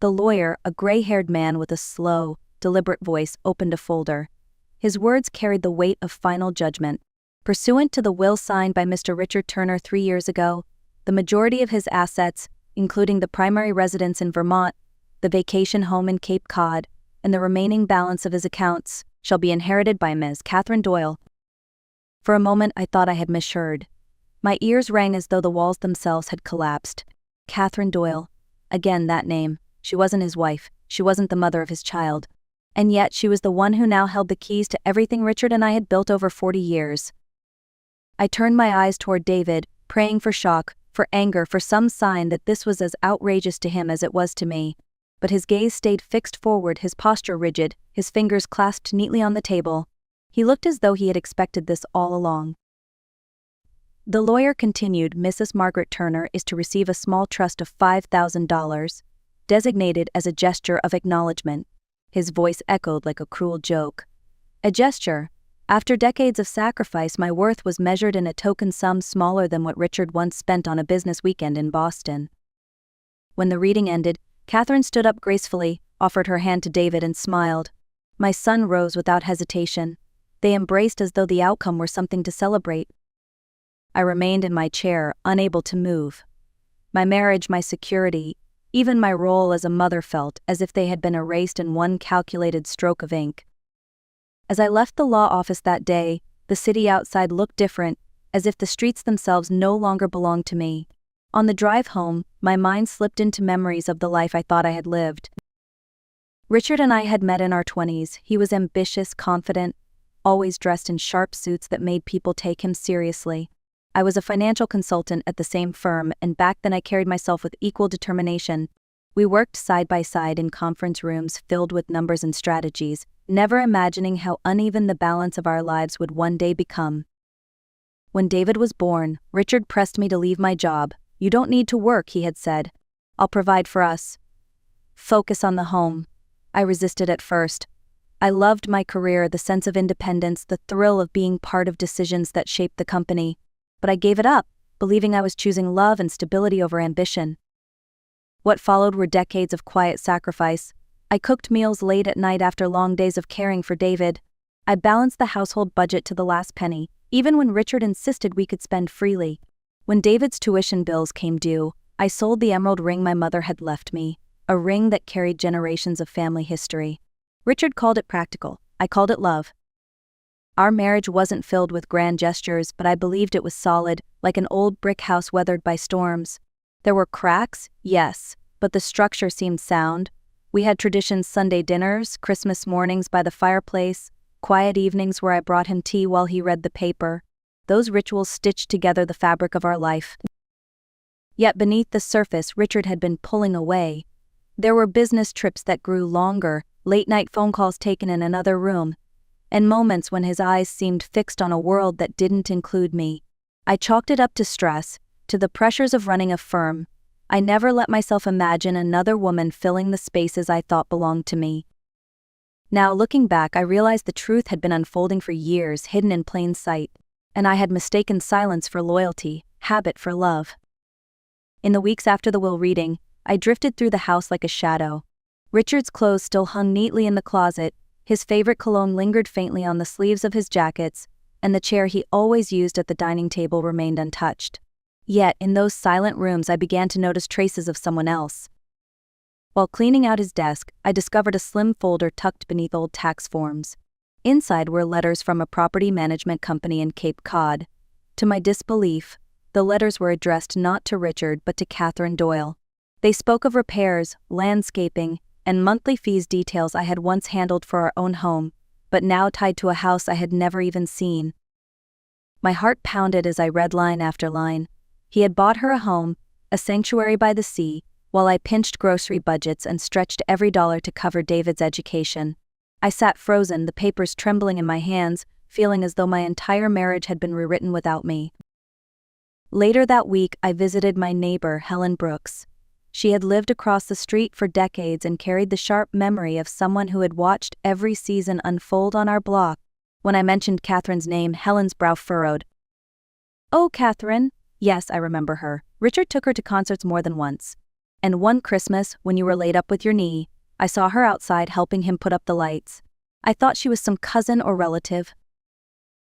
The lawyer, a gray-haired man with a slow, deliberate voice, opened a folder. His words carried the weight of final judgment. Pursuant to the will signed by Mr. Richard Turner 3 years ago, the majority of his assets, including the primary residence in Vermont, the vacation home in Cape Cod, and the remaining balance of his accounts, shall be inherited by Ms. Catherine Doyle. For a moment I thought I had misheard. My ears rang as though the walls themselves had collapsed. Catherine Doyle. Again that name. She wasn't his wife. She wasn't the mother of his child. And yet she was the one who now held the keys to everything Richard and I had built over 40 years. I turned my eyes toward David, praying for shock, for anger, for some sign that this was as outrageous to him as it was to me. But his gaze stayed fixed forward, his posture rigid, his fingers clasped neatly on the table. He looked as though he had expected this all along. The lawyer continued, "Mrs. Margaret Turner is to receive a small trust of $5,000, designated as a gesture of acknowledgement." His voice echoed like a cruel joke. A gesture. After decades of sacrifice, my worth was measured in a token sum smaller than what Richard once spent on a business weekend in Boston. When the reading ended, Catherine stood up gracefully, offered her hand to David, and smiled. My son rose without hesitation. They embraced as though the outcome were something to celebrate. I remained in my chair, unable to move. My marriage, my security, even my role as a mother felt as if they had been erased in one calculated stroke of ink. As I left the law office that day, the city outside looked different, as if the streets themselves no longer belonged to me. On the drive home, my mind slipped into memories of the life I thought I had lived. Richard and I had met in our 20s. He was ambitious, confident, always dressed in sharp suits that made people take him seriously. I was a financial consultant at the same firm, and back then I carried myself with equal determination. We worked side by side in conference rooms filled with numbers and strategies, never imagining how uneven the balance of our lives would one day become. When David was born, Richard pressed me to leave my job. "You don't need to work," he had said. "I'll provide for us. Focus on the home." I resisted at first. I loved my career, the sense of independence, the thrill of being part of decisions that shaped the company. But I gave it up, believing I was choosing love and stability over ambition. What followed were decades of quiet sacrifice, I cooked meals late at night after long days of caring for David. I balanced the household budget to the last penny, even when Richard insisted we could spend freely. When David's tuition bills came due, I sold the emerald ring my mother had left me, a ring that carried generations of family history. Richard called it practical. I called it love. Our marriage wasn't filled with grand gestures, but I believed it was solid, like an old brick house weathered by storms. There were cracks, yes, but the structure seemed sound. We had traditions: Sunday dinners, Christmas mornings by the fireplace, quiet evenings where I brought him tea while he read the paper. Those rituals stitched together the fabric of our life. Yet beneath the surface, Richard had been pulling away. There were business trips that grew longer, late-night phone calls taken in another room, and moments when his eyes seemed fixed on a world that didn't include me. I chalked it up to stress, to the pressures of running a firm. I never let myself imagine another woman filling the spaces I thought belonged to me. Now, looking back, I realized the truth had been unfolding for years, hidden in plain sight, and I had mistaken silence for loyalty, habit for love. In the weeks after the will reading, I drifted through the house like a shadow. Richard's clothes still hung neatly in the closet, his favorite cologne lingered faintly on the sleeves of his jackets, and the chair he always used at the dining table remained untouched. Yet, in those silent rooms, I began to notice traces of someone else. While cleaning out his desk, I discovered a slim folder tucked beneath old tax forms. Inside were letters from a property management company in Cape Cod. To my disbelief, the letters were addressed not to Richard but to Catherine Doyle. They spoke of repairs, landscaping, and monthly fees, details I had once handled for our own home, but now tied to a house I had never even seen. My heart pounded as I read line after line. He had bought her a home, a sanctuary by the sea, while I pinched grocery budgets and stretched every dollar to cover David's education. I sat frozen, the papers trembling in my hands, feeling as though my entire marriage had been rewritten without me. Later that week, I visited my neighbor, Helen Brooks. She had lived across the street for decades and carried the sharp memory of someone who had watched every season unfold on our block. When I mentioned Catherine's name, Helen's brow furrowed. "Oh, Catherine. Yes, I remember her. Richard took her to concerts more than once. And one Christmas, when you were laid up with your knee, I saw her outside helping him put up the lights. I thought she was some cousin or relative."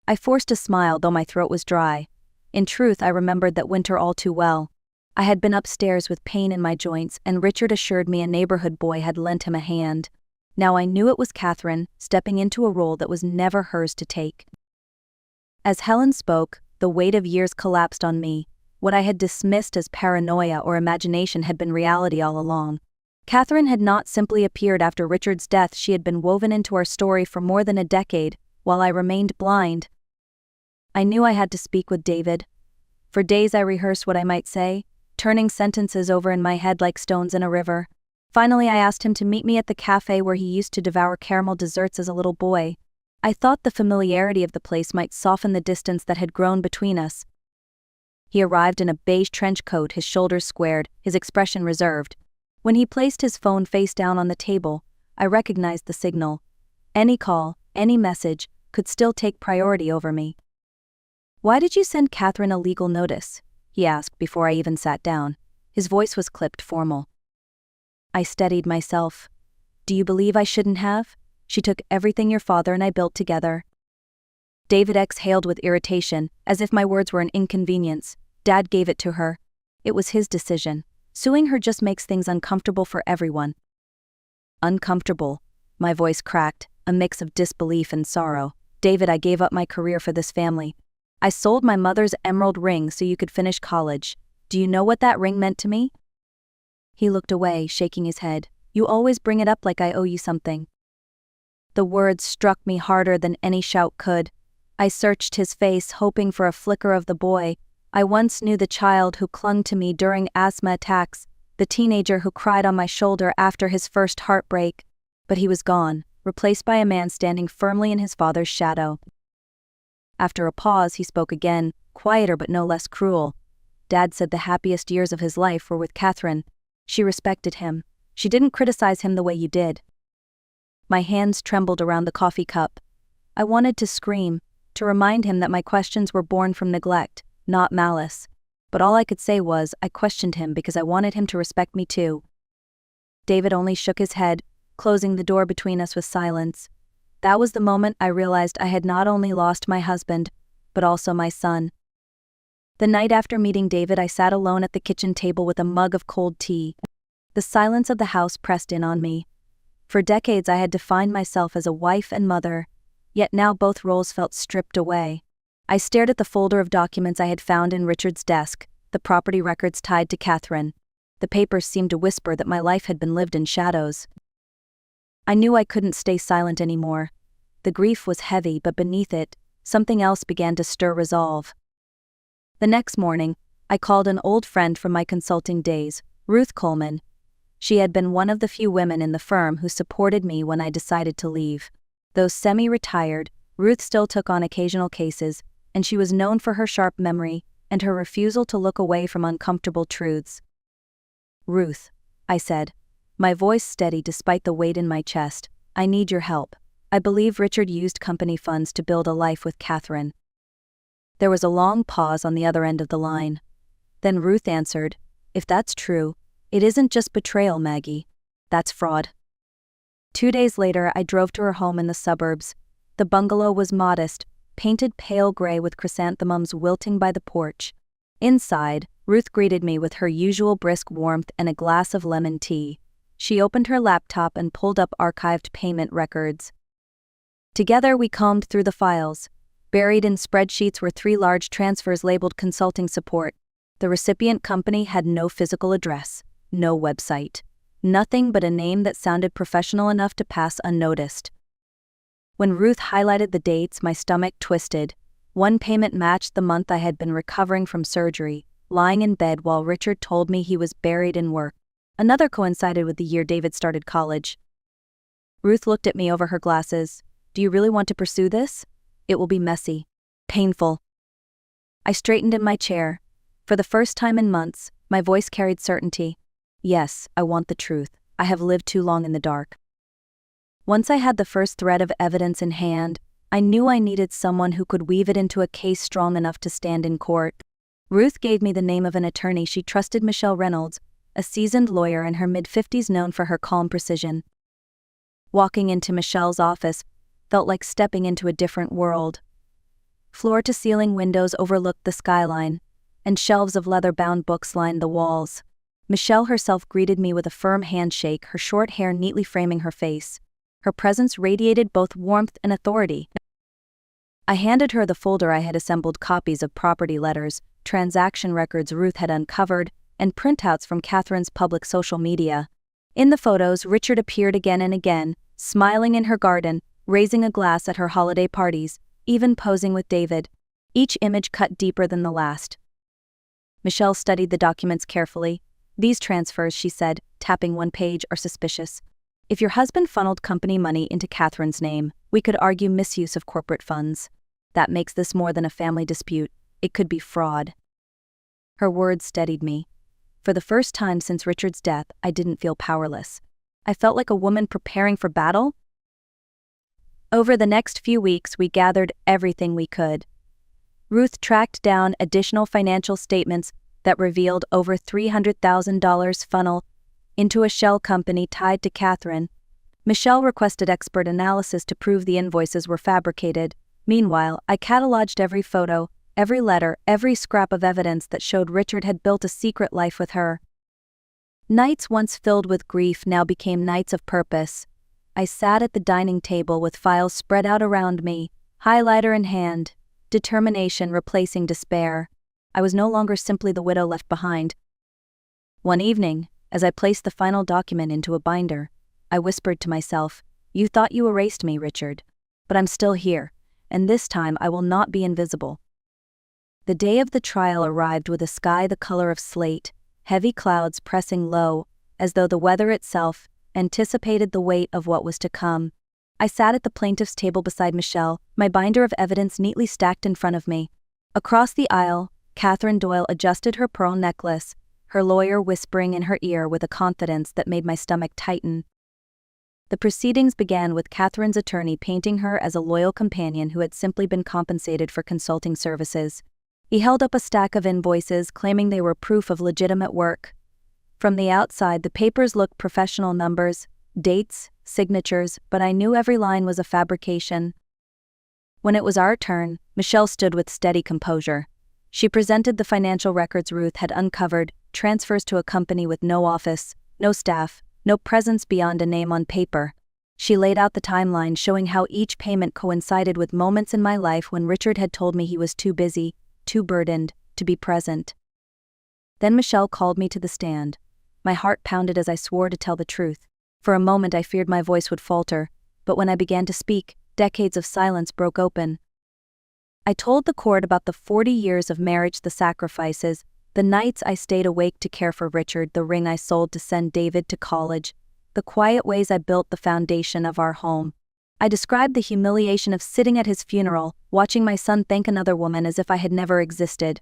I forced a smile, though my throat was dry. In truth, I remembered that winter all too well. I had been upstairs with pain in my joints, and Richard assured me a neighborhood boy had lent him a hand. Now I knew it was Catherine, stepping into a role that was never hers to take. As Helen spoke, the weight of years collapsed on me. What I had dismissed as paranoia or imagination had been reality all along. Catherine had not simply appeared after Richard's death, she had been woven into our story for more than a decade, while I remained blind. I knew I had to speak with David. For days I rehearsed what I might say, turning sentences over in my head like stones in a river. Finally, I asked him to meet me at the cafe where he used to devour caramel desserts as a little boy. I thought the familiarity of the place might soften the distance that had grown between us. He arrived in a beige trench coat, his shoulders squared, his expression reserved. When he placed his phone face down on the table, I recognized the signal. Any call, any message, could still take priority over me. "Why did you send Catherine a legal notice?" he asked before I even sat down. His voice was clipped, formal. I steadied myself. "Do you believe I shouldn't have? She took everything your father and I built together." David exhaled with irritation, as if my words were an inconvenience. "Dad gave it to her. It was his decision. Suing her just makes things uncomfortable for everyone." Uncomfortable. My voice cracked, a mix of disbelief and sorrow. "David, I gave up my career for this family. I sold my mother's emerald ring so you could finish college. Do you know what that ring meant to me?" He looked away, shaking his head. "You always bring it up like I owe you something." The words struck me harder than any shout could. I searched his face, hoping for a flicker of the boy I once knew, the child who clung to me during asthma attacks, the teenager who cried on my shoulder after his first heartbreak. But he was gone, replaced by a man standing firmly in his father's shadow. After a pause, he spoke again, quieter but no less cruel. "Dad said the happiest years of his life were with Catherine. She respected him. She didn't criticize him the way you did." My hands trembled around the coffee cup. I wanted to scream, to remind him that my questions were born from neglect, not malice. But all I could say was, I questioned him because I wanted him to respect me too. David only shook his head, closing the door between us with silence. That was the moment I realized I had not only lost my husband, but also my son. The night after meeting David, I sat alone at the kitchen table with a mug of cold tea. The silence of the house pressed in on me. For decades I had defined myself as a wife and mother, yet now both roles felt stripped away. I stared at the folder of documents I had found in Richard's desk, the property records tied to Catherine. The papers seemed to whisper that my life had been lived in shadows. I knew I couldn't stay silent anymore. The grief was heavy, but beneath it, something else began to stir resolve. The next morning, I called an old friend from my consulting days, Ruth Coleman. She had been one of the few women in the firm who supported me when I decided to leave. Though semi-retired, Ruth still took on occasional cases, and she was known for her sharp memory and her refusal to look away from uncomfortable truths. "Ruth," I said, my voice steady despite the weight in my chest, "I need your help. I believe Richard used company funds to build a life with Catherine." There was a long pause on the other end of the line. Then Ruth answered, "If that's true, it isn't just betrayal, Maggie. That's fraud." 2 days later, I drove to her home in the suburbs. The bungalow was modest, painted pale gray with chrysanthemums wilting by the porch. Inside, Ruth greeted me with her usual brisk warmth and a glass of lemon tea. She opened her laptop and pulled up archived payment records. Together we combed through the files. Buried in spreadsheets were 3 large transfers labeled consulting support. The recipient company had no physical address, no website, nothing but a name that sounded professional enough to pass unnoticed. When Ruth highlighted the dates, my stomach twisted. One payment matched the month I had been recovering from surgery, lying in bed while Richard told me he was buried in work. Another coincided with the year David started college. Ruth looked at me over her glasses. "Do you really want to pursue this? It will be messy. Painful." I straightened in my chair. For the first time in months, my voice carried certainty. "Yes, I want the truth. I have lived too long in the dark." Once I had the first thread of evidence in hand, I knew I needed someone who could weave it into a case strong enough to stand in court. Ruth gave me the name of an attorney she trusted, Michelle Reynolds, a seasoned lawyer in her mid-50s known for her calm precision. Walking into Michelle's office felt like stepping into a different world. Floor-to-ceiling windows overlooked the skyline, and shelves of leather-bound books lined the walls. Michelle herself greeted me with a firm handshake, her short hair neatly framing her face. Her presence radiated both warmth and authority. I handed her the folder I had assembled, copies of property letters, transaction records Ruth had uncovered, and printouts from Catherine's public social media. In the photos, Richard appeared again and again, smiling in her garden, raising a glass at her holiday parties, even posing with David. Each image cut deeper than the last. Michelle studied the documents carefully. "These transfers," she said, tapping one page, "are suspicious. If your husband funneled company money into Catherine's name, we could argue misuse of corporate funds. That makes this more than a family dispute. It could be fraud." Her words steadied me. For the first time since Richard's death, I didn't feel powerless. I felt like a woman preparing for battle. Over the next few weeks, we gathered everything we could. Ruth tracked down additional financial statements that revealed over $300,000 funnel into a shell company tied to Catherine. Michelle requested expert analysis to prove the invoices were fabricated. Meanwhile, I cataloged every photo, every letter, every scrap of evidence that showed Richard had built a secret life with her. Nights once filled with grief now became nights of purpose. I sat at the dining table with files spread out around me, highlighter in hand, determination replacing despair. I was no longer simply the widow left behind. One evening, as I placed the final document into a binder, I whispered to myself, "You thought you erased me, Richard. But I'm still here, and this time I will not be invisible." The day of the trial arrived with a sky the color of slate, heavy clouds pressing low, as though the weather itself anticipated the weight of what was to come. I sat at the plaintiff's table beside Michelle, my binder of evidence neatly stacked in front of me. Across the aisle, Catherine Doyle adjusted her pearl necklace, her lawyer whispering in her ear with a confidence that made my stomach tighten. The proceedings began with Catherine's attorney painting her as a loyal companion who had simply been compensated for consulting services. He held up a stack of invoices, claiming they were proof of legitimate work. From the outside, the papers looked professional: numbers, dates, signatures, but I knew every line was a fabrication. When it was our turn, Michelle stood with steady composure. She presented the financial records Ruth had uncovered, transfers to a company with no office, no staff, no presence beyond a name on paper. She laid out the timeline, showing how each payment coincided with moments in my life when Richard had told me he was too busy, too burdened, to be present. Then Michelle called me to the stand. My heart pounded as I swore to tell the truth. For a moment I feared my voice would falter, but when I began to speak, decades of silence broke open. I told the court about the 40 years of marriage, the sacrifices, the nights I stayed awake to care for Richard, the ring I sold to send David to college, the quiet ways I built the foundation of our home. I described the humiliation of sitting at his funeral, watching my son thank another woman as if I had never existed.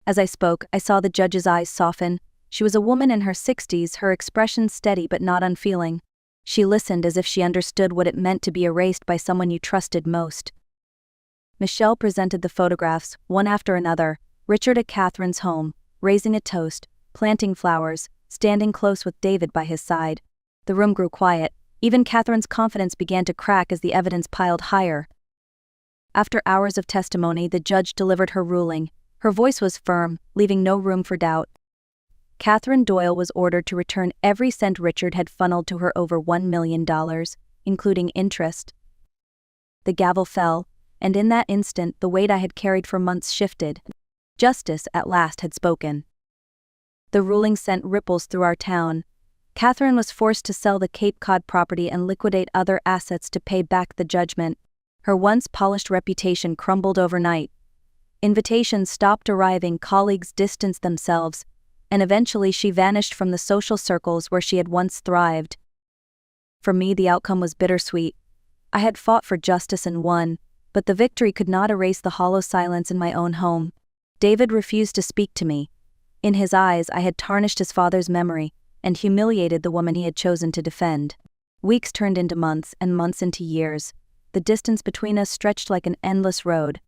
As I spoke, I saw the judge's eyes soften. She was a woman in her 60s, her expression steady but not unfeeling. She listened as if she understood what it meant to be erased by someone you trusted most. Michelle presented the photographs, one after another, Richard at Catherine's home, raising a toast, planting flowers, standing close with David by his side. The room grew quiet. Even Catherine's confidence began to crack as the evidence piled higher. After hours of testimony, the judge delivered her ruling. Her voice was firm, leaving no room for doubt. Catherine Doyle was ordered to return every cent Richard had funneled to her, over $1 million, including interest. The gavel fell, and in that instant the weight I had carried for months shifted. Justice at last had spoken. The ruling sent ripples through our town. Catherine was forced to sell the Cape Cod property and liquidate other assets to pay back the judgment. Her once polished reputation crumbled overnight. Invitations stopped arriving, colleagues distanced themselves, and eventually she vanished from the social circles where she had once thrived. For me, the outcome was bittersweet. I had fought for justice and won, but the victory could not erase the hollow silence in my own home. David refused to speak to me. In his eyes, I had tarnished his father's memory and humiliated the woman he had chosen to defend. Weeks turned into months, and months into years. The distance between us stretched like an endless road.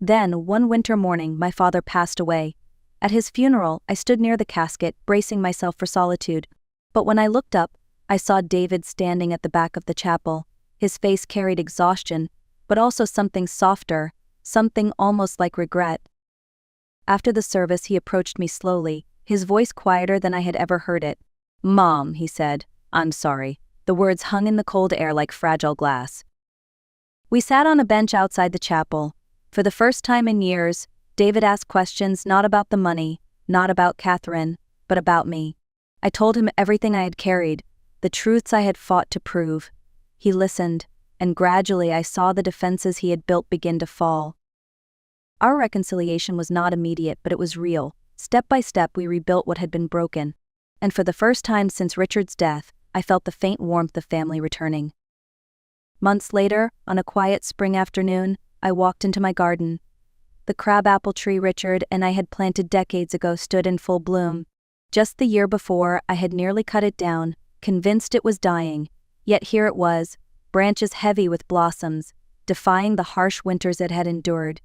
Then, one winter morning, my father passed away. At his funeral, I stood near the casket, bracing myself for solitude. But when I looked up, I saw David standing at the back of the chapel. His face carried exhaustion, but also something softer, something almost like regret. After the service, he approached me slowly, his voice quieter than I had ever heard it. "Mom," he said, "I'm sorry." The words hung in the cold air like fragile glass. We sat on a bench outside the chapel. For the first time in years, David asked questions not about the money, not about Catherine, but about me. I told him everything I had carried, the truths I had fought to prove. He listened, and gradually I saw the defenses he had built begin to fall. Our reconciliation was not immediate, but it was real. Step by step, we rebuilt what had been broken. And for the first time since Richard's death, I felt the faint warmth of family returning. Months later, on a quiet spring afternoon, I walked into my garden. The crabapple tree Richard and I had planted decades ago stood in full bloom. Just the year before, I had nearly cut it down, convinced it was dying. Yet here it was, branches heavy with blossoms, defying the harsh winters it had endured.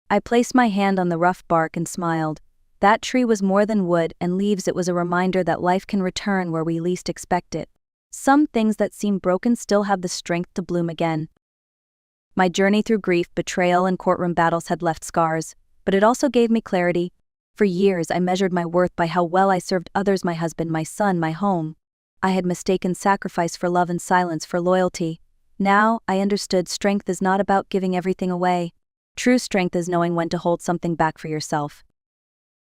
I placed my hand on the rough bark and smiled. That tree was more than wood and leaves, it was a reminder that life can return where we least expect it. Some things that seem broken still have the strength to bloom again. My journey through grief, betrayal, and courtroom battles had left scars, but it also gave me clarity. For years I measured my worth by how well I served others, my husband, my son, my home. I had mistaken sacrifice for love and silence for loyalty. Now I understood strength is not about giving everything away. True strength is knowing when to hold something back for yourself.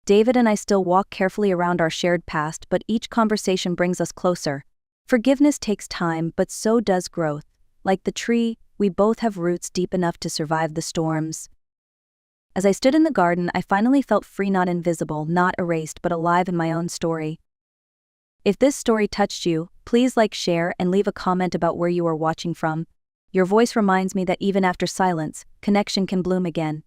David and I still walk carefully around our shared past, but each conversation brings us closer. Forgiveness takes time, but so does growth. Like the tree, we both have roots deep enough to survive the storms. As I stood in the garden, I finally felt free, not invisible, not erased, but alive in my own story. If this story touched you, please like, share, and leave a comment about where you are watching from. Your voice reminds me that even after silence, connection can bloom again.